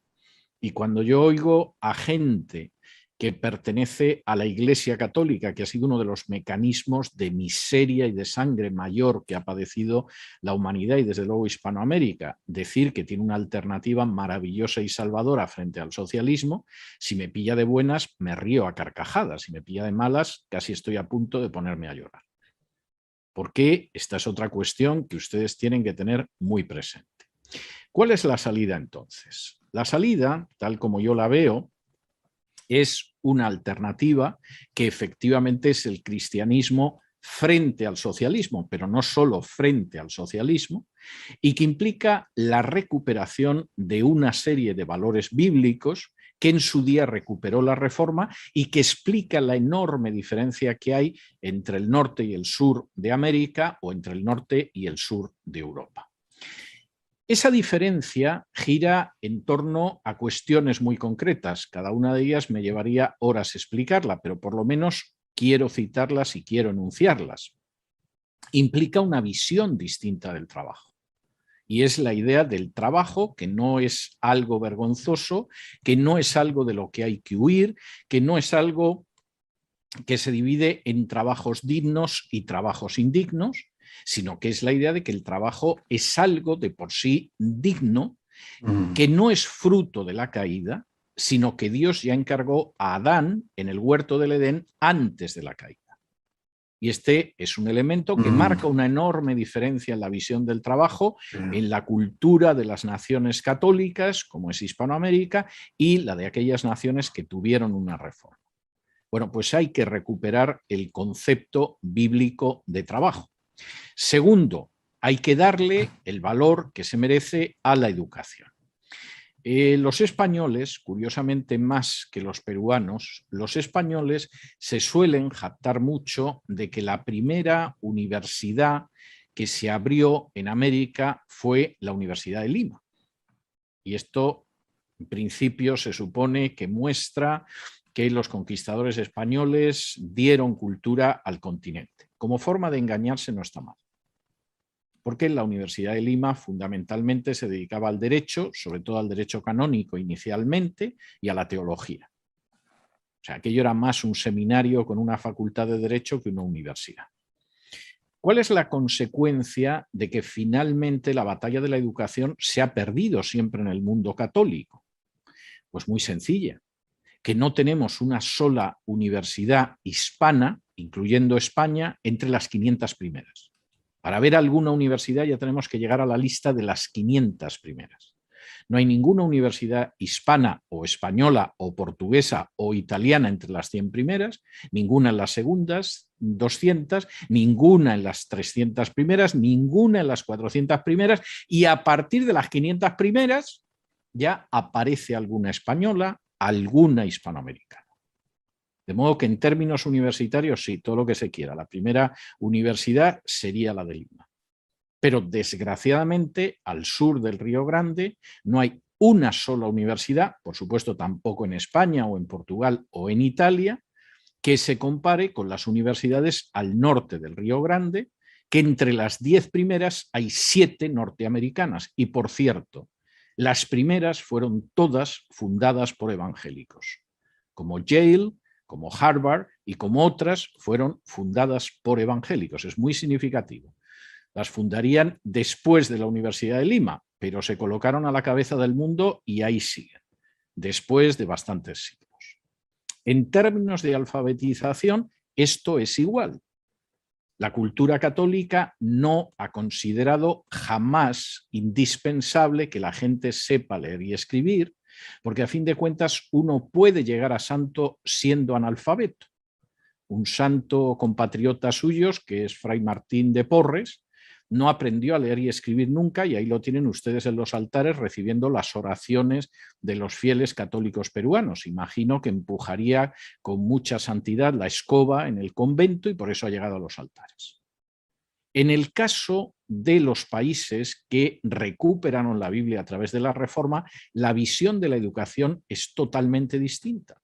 Y cuando yo oigo a gente que pertenece a la Iglesia Católica, que ha sido uno de los mecanismos de miseria y de sangre mayor que ha padecido la humanidad y desde luego Hispanoamérica, decir que tiene una alternativa maravillosa y salvadora frente al socialismo, si me pilla de buenas me río a carcajadas, si me pilla de malas casi estoy a punto de ponerme a llorar. Porque esta es otra cuestión que ustedes tienen que tener muy presente. ¿Cuál es la salida entonces? La salida, tal como yo la veo, es una alternativa que efectivamente es el cristianismo frente al socialismo, pero no solo frente al socialismo, y que implica la recuperación de una serie de valores bíblicos que en su día recuperó la Reforma y que explica la enorme diferencia que hay entre el norte y el sur de América o entre el norte y el sur de Europa. Esa diferencia gira en torno a cuestiones muy concretas. Cada una de ellas me llevaría horas explicarla, pero por lo menos quiero citarlas y quiero enunciarlas. Implica una visión distinta del trabajo. Y es la idea del trabajo, que no es algo vergonzoso, que no es algo de lo que hay que huir, que no es algo que se divide en trabajos dignos y trabajos indignos, sino que es la idea de que el trabajo es algo de por sí digno, que no es fruto de la caída, sino que Dios ya encargó a Adán en el huerto del Edén antes de la caída. Y este es un elemento que marca una enorme diferencia en la visión del trabajo, en la cultura de las naciones católicas, como es Hispanoamérica, y la de aquellas naciones que tuvieron una reforma. Bueno, pues hay que recuperar el concepto bíblico de trabajo. Segundo, hay que darle el valor que se merece a la educación. Los españoles, curiosamente más que los peruanos, los españoles se suelen jactar mucho de que la primera universidad que se abrió en América fue la Universidad de Lima. Y esto, en principio, se supone que muestra que los conquistadores españoles dieron cultura al continente. Como forma de engañarse no está mal. Porque la Universidad de Lima fundamentalmente se dedicaba al derecho, sobre todo al derecho canónico inicialmente, y a la teología. O sea, aquello era más un seminario con una facultad de derecho que una universidad. ¿Cuál es la consecuencia de que finalmente la batalla de la educación se ha perdido siempre en el mundo católico? Pues muy sencilla, que no tenemos una sola universidad hispana, incluyendo España, entre las 500 primeras. Para ver alguna universidad ya tenemos que llegar a la lista de las 500 primeras. No hay ninguna universidad hispana o española o portuguesa o italiana entre las 100 primeras, ninguna en las segundas 200, ninguna en las 300 primeras, ninguna en las 400 primeras, y a partir de las 500 primeras ya aparece alguna española, alguna hispanoamericana. De modo que en términos universitarios, sí, todo lo que se quiera. La primera universidad sería la de Lima. Pero desgraciadamente al sur del Río Grande no hay una sola universidad, por supuesto tampoco en España o en Portugal o en Italia, que se compare con las universidades al norte del Río Grande, que entre las 10 primeras hay 7 norteamericanas. Y por cierto, las primeras fueron todas fundadas por evangélicos, como Yale, como Harvard y como otras fueron fundadas por evangélicos. Es muy significativo. Las fundarían después de la Universidad de Lima, pero se colocaron a la cabeza del mundo y ahí siguen, después de bastantes siglos. En términos de alfabetización, esto es igual. La cultura católica no ha considerado jamás indispensable que la gente sepa leer y escribir, porque a fin de cuentas uno puede llegar a santo siendo analfabeto. Un santo compatriota suyos, que es Fray Martín de Porres, no aprendió a leer y escribir nunca, y ahí lo tienen ustedes en los altares recibiendo las oraciones de los fieles católicos peruanos. Imagino que empujaría con mucha santidad la escoba en el convento y por eso ha llegado a los altares. En el caso de los países que recuperaron la Biblia a través de la Reforma, la visión de la educación es totalmente distinta.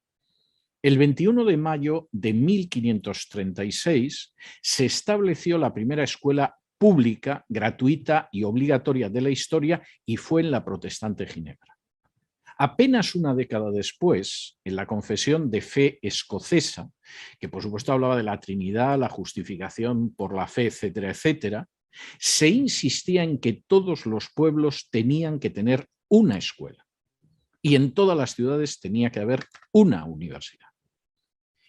El 21 de mayo de 1536 se estableció la primera escuela pública, gratuita y obligatoria de la historia y fue en la protestante Ginebra. Apenas una década después, en la confesión de fe escocesa, que por supuesto hablaba de la Trinidad, la justificación por la fe, etcétera, etcétera, se insistía en que todos los pueblos tenían que tener una escuela y en todas las ciudades tenía que haber una universidad.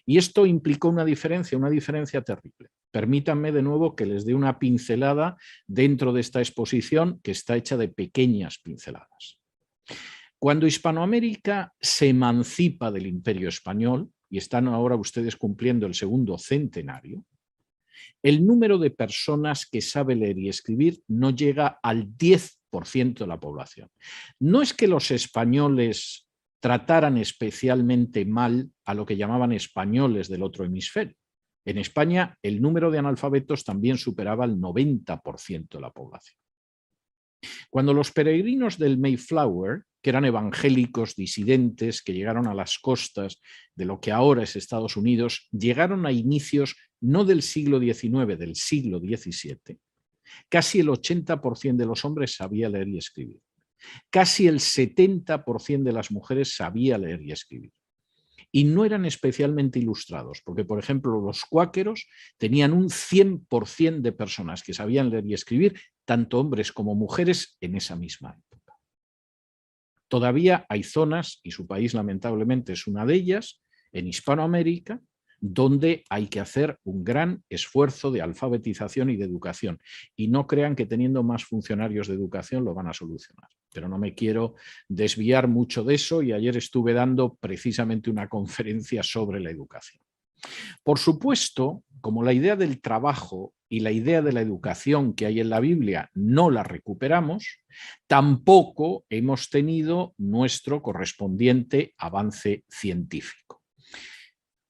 Y esto implicó una diferencia terrible. Permítanme de nuevo que les dé una pincelada dentro de esta exposición que está hecha de pequeñas pinceladas. Cuando Hispanoamérica se emancipa del Imperio Español, y están ahora ustedes cumpliendo el segundo centenario, el número de personas que sabe leer y escribir no llega al 10% de la población. No es que los españoles trataran especialmente mal a lo que llamaban españoles del otro hemisferio. En España el número de analfabetos también superaba el 90% de la población. Cuando los peregrinos del Mayflower, que eran evangélicos disidentes que llegaron a las costas de lo que ahora es Estados Unidos, llegaron a inicios no del siglo XIX, del siglo XVII, casi el 80% de los hombres sabía leer y escribir. Casi el 70% de las mujeres sabía leer y escribir. Y no eran especialmente ilustrados, porque, por ejemplo, los cuáqueros tenían un 100% de personas que sabían leer y escribir, tanto hombres como mujeres, en esa misma época. Todavía hay zonas, y su país lamentablemente es una de ellas, en Hispanoamérica, donde hay que hacer un gran esfuerzo de alfabetización y de educación. Y no crean que teniendo más funcionarios de educación lo van a solucionar. Pero no me quiero desviar mucho de eso y ayer estuve dando precisamente una conferencia sobre la educación. Por supuesto, como la idea del trabajo y la idea de la educación que hay en la Biblia no la recuperamos, tampoco hemos tenido nuestro correspondiente avance científico.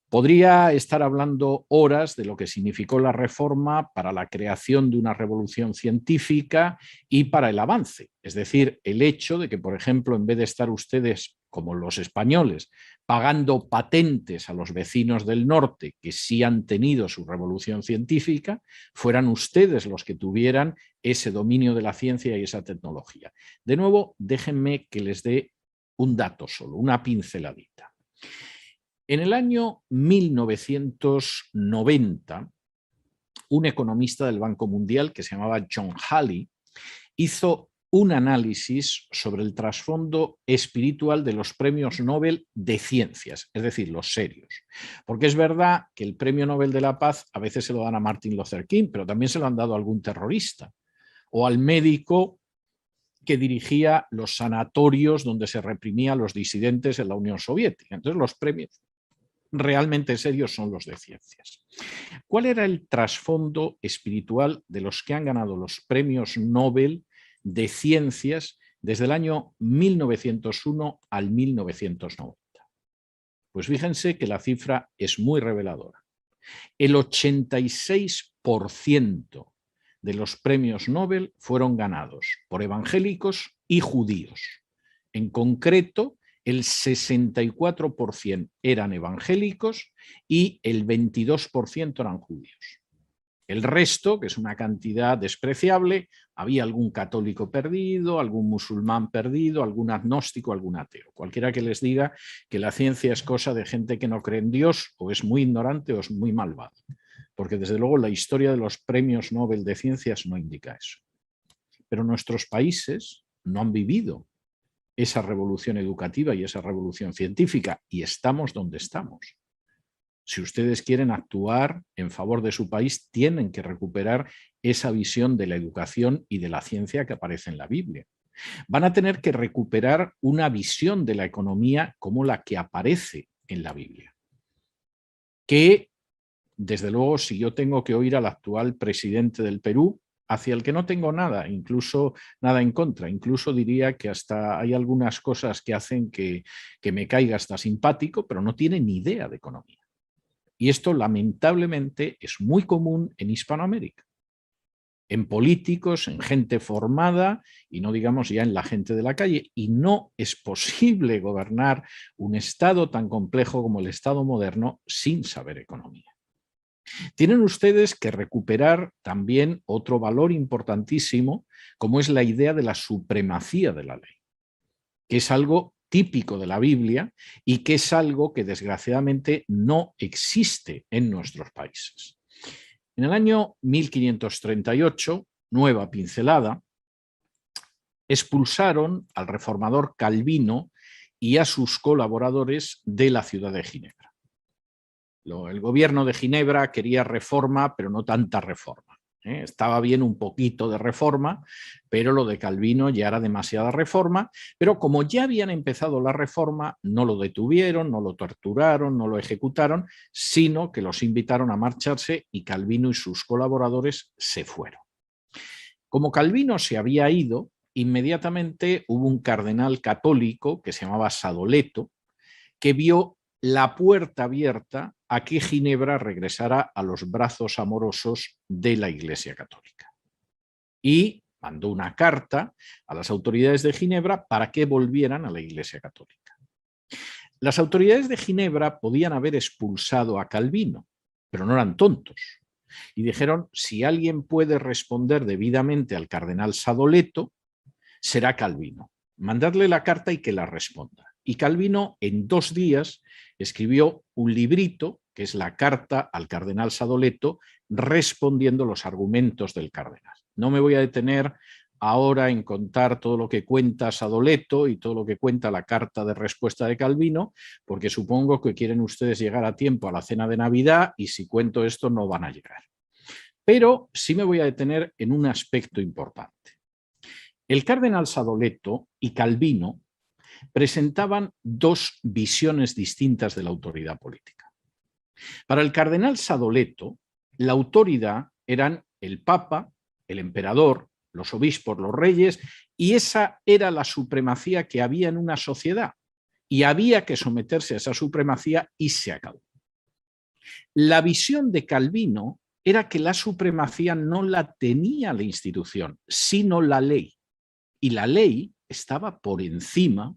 Podría estar hablando horas de lo que significó la Reforma para la creación de una revolución científica y para el avance. Es decir, el hecho de que, por ejemplo, en vez de estar ustedes, como los españoles, pagando patentes a los vecinos del norte que sí han tenido su revolución científica, fueran ustedes los que tuvieran ese dominio de la ciencia y esa tecnología. De nuevo, déjenme que les dé un dato solo, una pinceladita. En el año 1990, un economista del Banco Mundial que se llamaba John Halley hizo un análisis sobre el trasfondo espiritual de los premios Nobel de ciencias, es decir, los serios. Porque es verdad que el premio Nobel de la Paz a veces se lo dan a Martin Luther King, pero también se lo han dado a algún terrorista o al médico que dirigía los sanatorios donde se reprimía a los disidentes en la Unión Soviética. Entonces los premios realmente serios son los de ciencias. ¿Cuál era el trasfondo espiritual de los que han ganado los premios Nobel de ciencias desde el año 1901 al 1990? Pues fíjense que la cifra es muy reveladora. El 86% de los premios Nobel fueron ganados por evangélicos y judíos. En concreto, el 64% eran evangélicos y el 22% eran judíos. El resto, que es una cantidad despreciable, había algún católico perdido, algún musulmán perdido, algún agnóstico, algún ateo. Cualquiera que les diga que la ciencia es cosa de gente que no cree en Dios, o es muy ignorante o es muy malvado. Porque desde luego la historia de los premios Nobel de ciencias no indica eso. Pero nuestros países no han vivido esa revolución educativa y esa revolución científica, y estamos donde estamos. Si ustedes quieren actuar en favor de su país, tienen que recuperar esa visión de la educación y de la ciencia que aparece en la Biblia. Van a tener que recuperar una visión de la economía como la que aparece en la Biblia. Que, desde luego, si yo tengo que oír al actual presidente del Perú, hacia el que no tengo nada, incluso nada en contra, incluso diría que hasta hay algunas cosas que hacen que me caiga hasta simpático, pero no tiene ni idea de economía. Y esto, lamentablemente, es muy común en Hispanoamérica, en políticos, en gente formada y no digamos ya en la gente de la calle. Y no es posible gobernar un Estado tan complejo como el Estado moderno sin saber economía. Tienen ustedes que recuperar también otro valor importantísimo, como es la idea de la supremacía de la ley, que es algo típico de la Biblia y que es algo que desgraciadamente no existe en nuestros países. En el año 1538, nueva pincelada, expulsaron al reformador Calvino y a sus colaboradores de la ciudad de Ginebra. El gobierno de Ginebra quería reforma, pero no tanta reforma. Estaba bien un poquito de reforma, pero lo de Calvino ya era demasiada reforma. Pero como ya habían empezado la reforma, no lo detuvieron, no lo torturaron, no lo ejecutaron, sino que los invitaron a marcharse y Calvino y sus colaboradores se fueron. Como Calvino se había ido, inmediatamente hubo un cardenal católico que se llamaba Sadoleto, que vio la puerta abierta a que Ginebra regresara a los brazos amorosos de la Iglesia Católica. Y mandó una carta a las autoridades de Ginebra para que volvieran a la Iglesia Católica. Las autoridades de Ginebra podían haber expulsado a Calvino, pero no eran tontos. Y dijeron, si alguien puede responder debidamente al cardenal Sadoleto, será Calvino. Mandadle la carta y que la responda. Y Calvino en 2 días escribió un librito, que es la carta al cardenal Sadoleto, respondiendo los argumentos del cardenal. No me voy a detener ahora en contar todo lo que cuenta Sadoleto y todo lo que cuenta la carta de respuesta de Calvino, porque supongo que quieren ustedes llegar a tiempo a la cena de Navidad y si cuento esto no van a llegar. Pero sí me voy a detener en un aspecto importante. El cardenal Sadoleto y Calvino presentaban 2 visiones distintas de la autoridad política. Para el cardenal Sadoleto, la autoridad eran el Papa, el emperador, los obispos, los reyes, y esa era la supremacía que había en una sociedad, y había que someterse a esa supremacía y se acabó. La visión de Calvino era que la supremacía no la tenía la institución, sino la ley, y la ley estaba por encima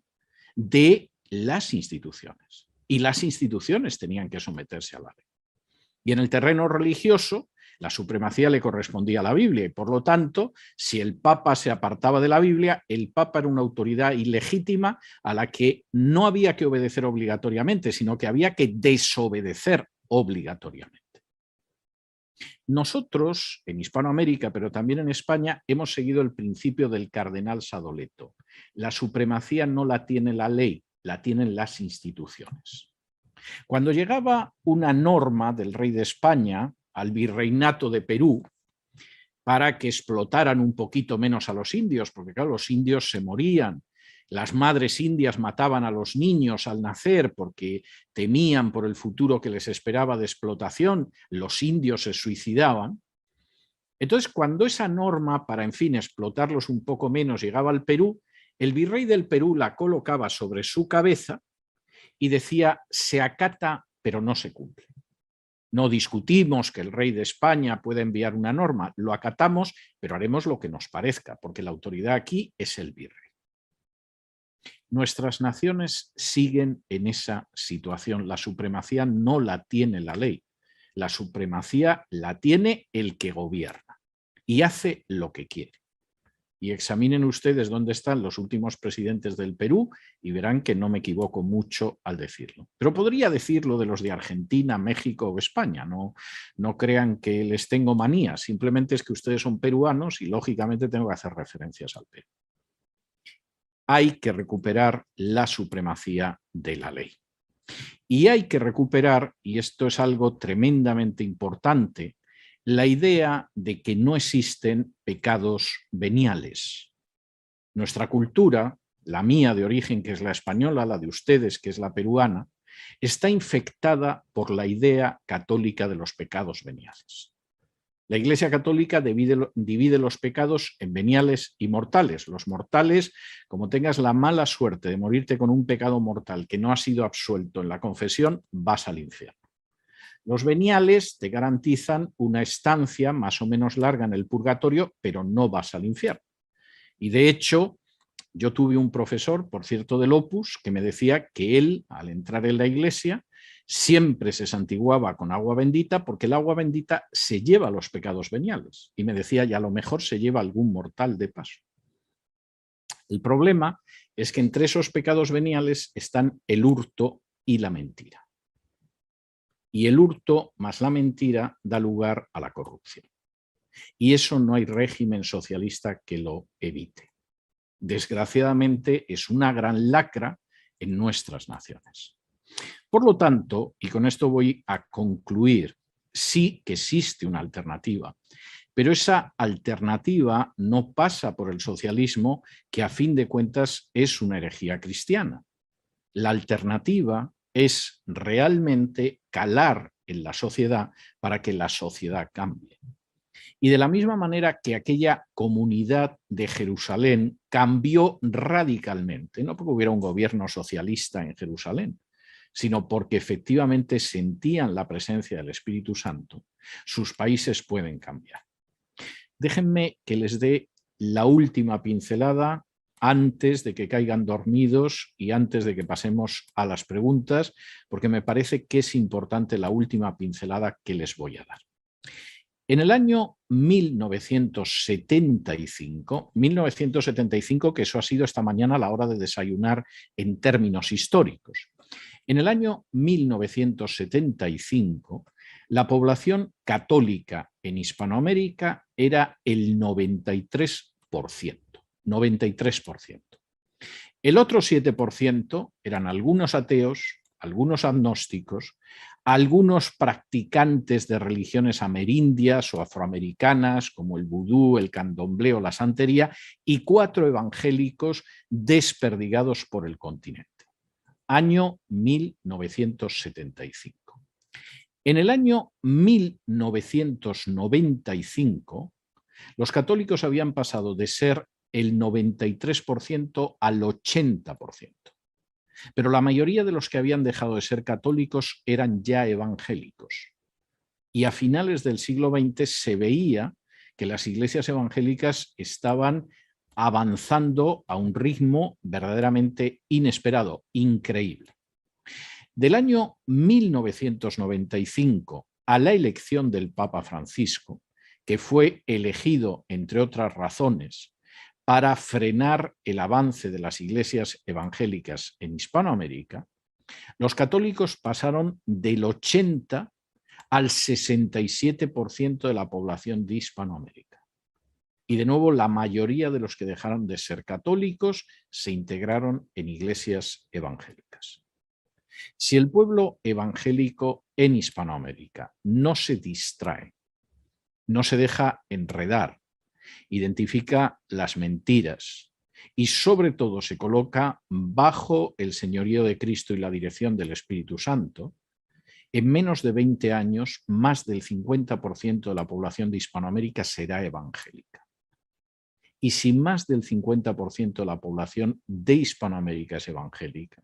de las instituciones y las instituciones tenían que someterse a la ley. Y en el terreno religioso, la supremacía le correspondía a la Biblia y por lo tanto, si el Papa se apartaba de la Biblia, el Papa era una autoridad ilegítima a la que no había que obedecer obligatoriamente, sino que había que desobedecer obligatoriamente. Nosotros, en Hispanoamérica, pero también en España, hemos seguido el principio del cardenal Sadoleto. La supremacía no la tiene la ley, la tienen las instituciones. Cuando llegaba una norma del rey de España al virreinato de Perú, para que explotaran un poquito menos a los indios, porque claro, los indios se morían. Las madres indias mataban a los niños al nacer porque temían por el futuro que les esperaba de explotación. Los indios se suicidaban. Entonces, cuando esa norma para, en fin, explotarlos un poco menos llegaba al Perú, el virrey del Perú la colocaba sobre su cabeza y decía, se acata, pero no se cumple. No discutimos que el rey de España pueda enviar una norma, lo acatamos, pero haremos lo que nos parezca, porque la autoridad aquí es el virrey. Nuestras naciones siguen en esa situación. La supremacía no la tiene la ley. La supremacía la tiene el que gobierna y hace lo que quiere. Y examinen ustedes dónde están los últimos presidentes del Perú y verán que no me equivoco mucho al decirlo. Pero podría decirlo de los de Argentina, México o España. No crean que les tengo manía. Simplemente es que ustedes son peruanos y lógicamente tengo que hacer referencias al Perú. Hay que recuperar la supremacía de la ley. Y hay que recuperar, y esto es algo tremendamente importante, la idea de que no existen pecados veniales. Nuestra cultura, la mía de origen, que es la española, la de ustedes, que es la peruana, está infectada por la idea católica de los pecados veniales. La Iglesia Católica divide los pecados en veniales y mortales. Los mortales, como tengas la mala suerte de morirte con un pecado mortal que no ha sido absuelto en la confesión, vas al infierno. Los veniales te garantizan una estancia más o menos larga en el purgatorio, pero no vas al infierno. Y de hecho, yo tuve un profesor, por cierto, del Opus, que me decía que él, al entrar en la iglesia, siempre se santiguaba con agua bendita porque el agua bendita se lleva los pecados veniales. Y me decía, y a lo mejor se lleva algún mortal de paso. El problema es que entre esos pecados veniales están el hurto y la mentira. Y el hurto más la mentira da lugar a la corrupción. Y eso no hay régimen socialista que lo evite. Desgraciadamente es una gran lacra en nuestras naciones. Por lo tanto, y con esto voy a concluir, sí que existe una alternativa, pero esa alternativa no pasa por el socialismo, que a fin de cuentas es una herejía cristiana. La alternativa es realmente calar en la sociedad para que la sociedad cambie. Y de la misma manera que aquella comunidad de Jerusalén cambió radicalmente, no porque hubiera un gobierno socialista en Jerusalén, sino porque efectivamente sentían la presencia del Espíritu Santo, sus países pueden cambiar. Déjenme que les dé la última pincelada antes de que caigan dormidos y antes de que pasemos a las preguntas, porque me parece que es importante la última pincelada que les voy a dar. En el año 1975, que eso ha sido esta mañana a la hora de desayunar en términos históricos, en el año 1975, la población católica en Hispanoamérica era el 93%. 93%. El otro 7% eran algunos ateos, algunos agnósticos, algunos practicantes de religiones amerindias o afroamericanas, como el vudú, el candomblé o la santería, y 4 evangélicos desperdigados por el continente. Año 1975. En el año 1995, los católicos habían pasado de ser el 93% al 80%. Pero la mayoría de los que habían dejado de ser católicos eran ya evangélicos. Y a finales del siglo XX se veía que las iglesias evangélicas estaban avanzando a un ritmo verdaderamente inesperado, increíble. Del año 1995 a la elección del Papa Francisco, que fue elegido, entre otras razones, para frenar el avance de las iglesias evangélicas en Hispanoamérica, los católicos pasaron del 80 al 67% de la población de Hispanoamérica. Y de nuevo, la mayoría de los que dejaron de ser católicos se integraron en iglesias evangélicas. Si el pueblo evangélico en Hispanoamérica no se distrae, no se deja enredar, identifica las mentiras y sobre todo se coloca bajo el señorío de Cristo y la dirección del Espíritu Santo, en menos de 20 años más del 50% de la población de Hispanoamérica será evangélica. Y si más del 50% de la población de Hispanoamérica es evangélica,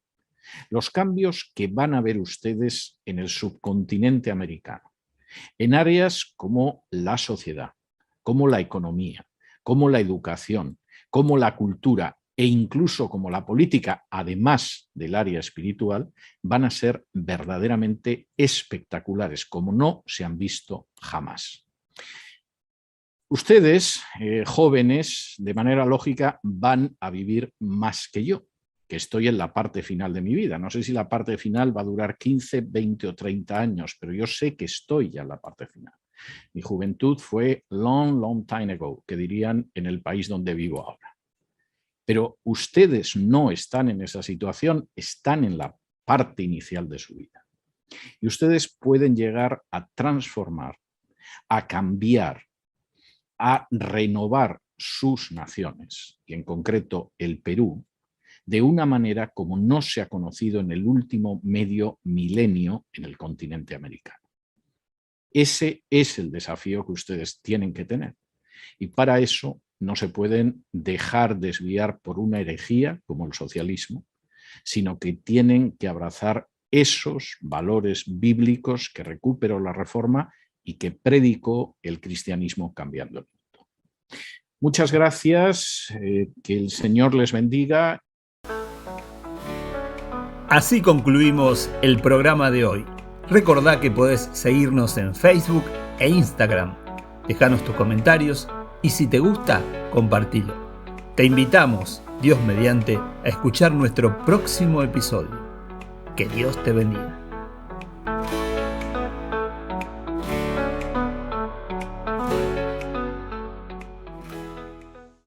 los cambios que van a ver ustedes en el subcontinente americano, en áreas como la sociedad, como la economía, como la educación, como la cultura e incluso como la política, además del área espiritual, van a ser verdaderamente espectaculares, como no se han visto jamás. Ustedes, jóvenes, de manera lógica, van a vivir más que yo, que estoy en la parte final de mi vida. No sé si la parte final va a durar 15, 20 o 30 años, pero yo sé que estoy ya en la parte final. Mi juventud fue long, long time ago, que dirían en el país donde vivo ahora. Pero ustedes no están en esa situación, están en la parte inicial de su vida. Y ustedes pueden llegar a transformar, a cambiar, a renovar sus naciones, y en concreto el Perú, de una manera como no se ha conocido en el último medio milenio en el continente americano. Ese es el desafío que ustedes tienen que tener. Y para eso no se pueden dejar desviar por una herejía como el socialismo, sino que tienen que abrazar esos valores bíblicos que recuperó la Reforma y que predicó el cristianismo cambiando el mundo. Muchas gracias, que el Señor les bendiga. Así concluimos el programa de hoy. Recordá que podés seguirnos en Facebook e Instagram. Dejanos tus comentarios y si te gusta, compartilo. Te invitamos, Dios mediante, a escuchar nuestro próximo episodio. Que Dios te bendiga.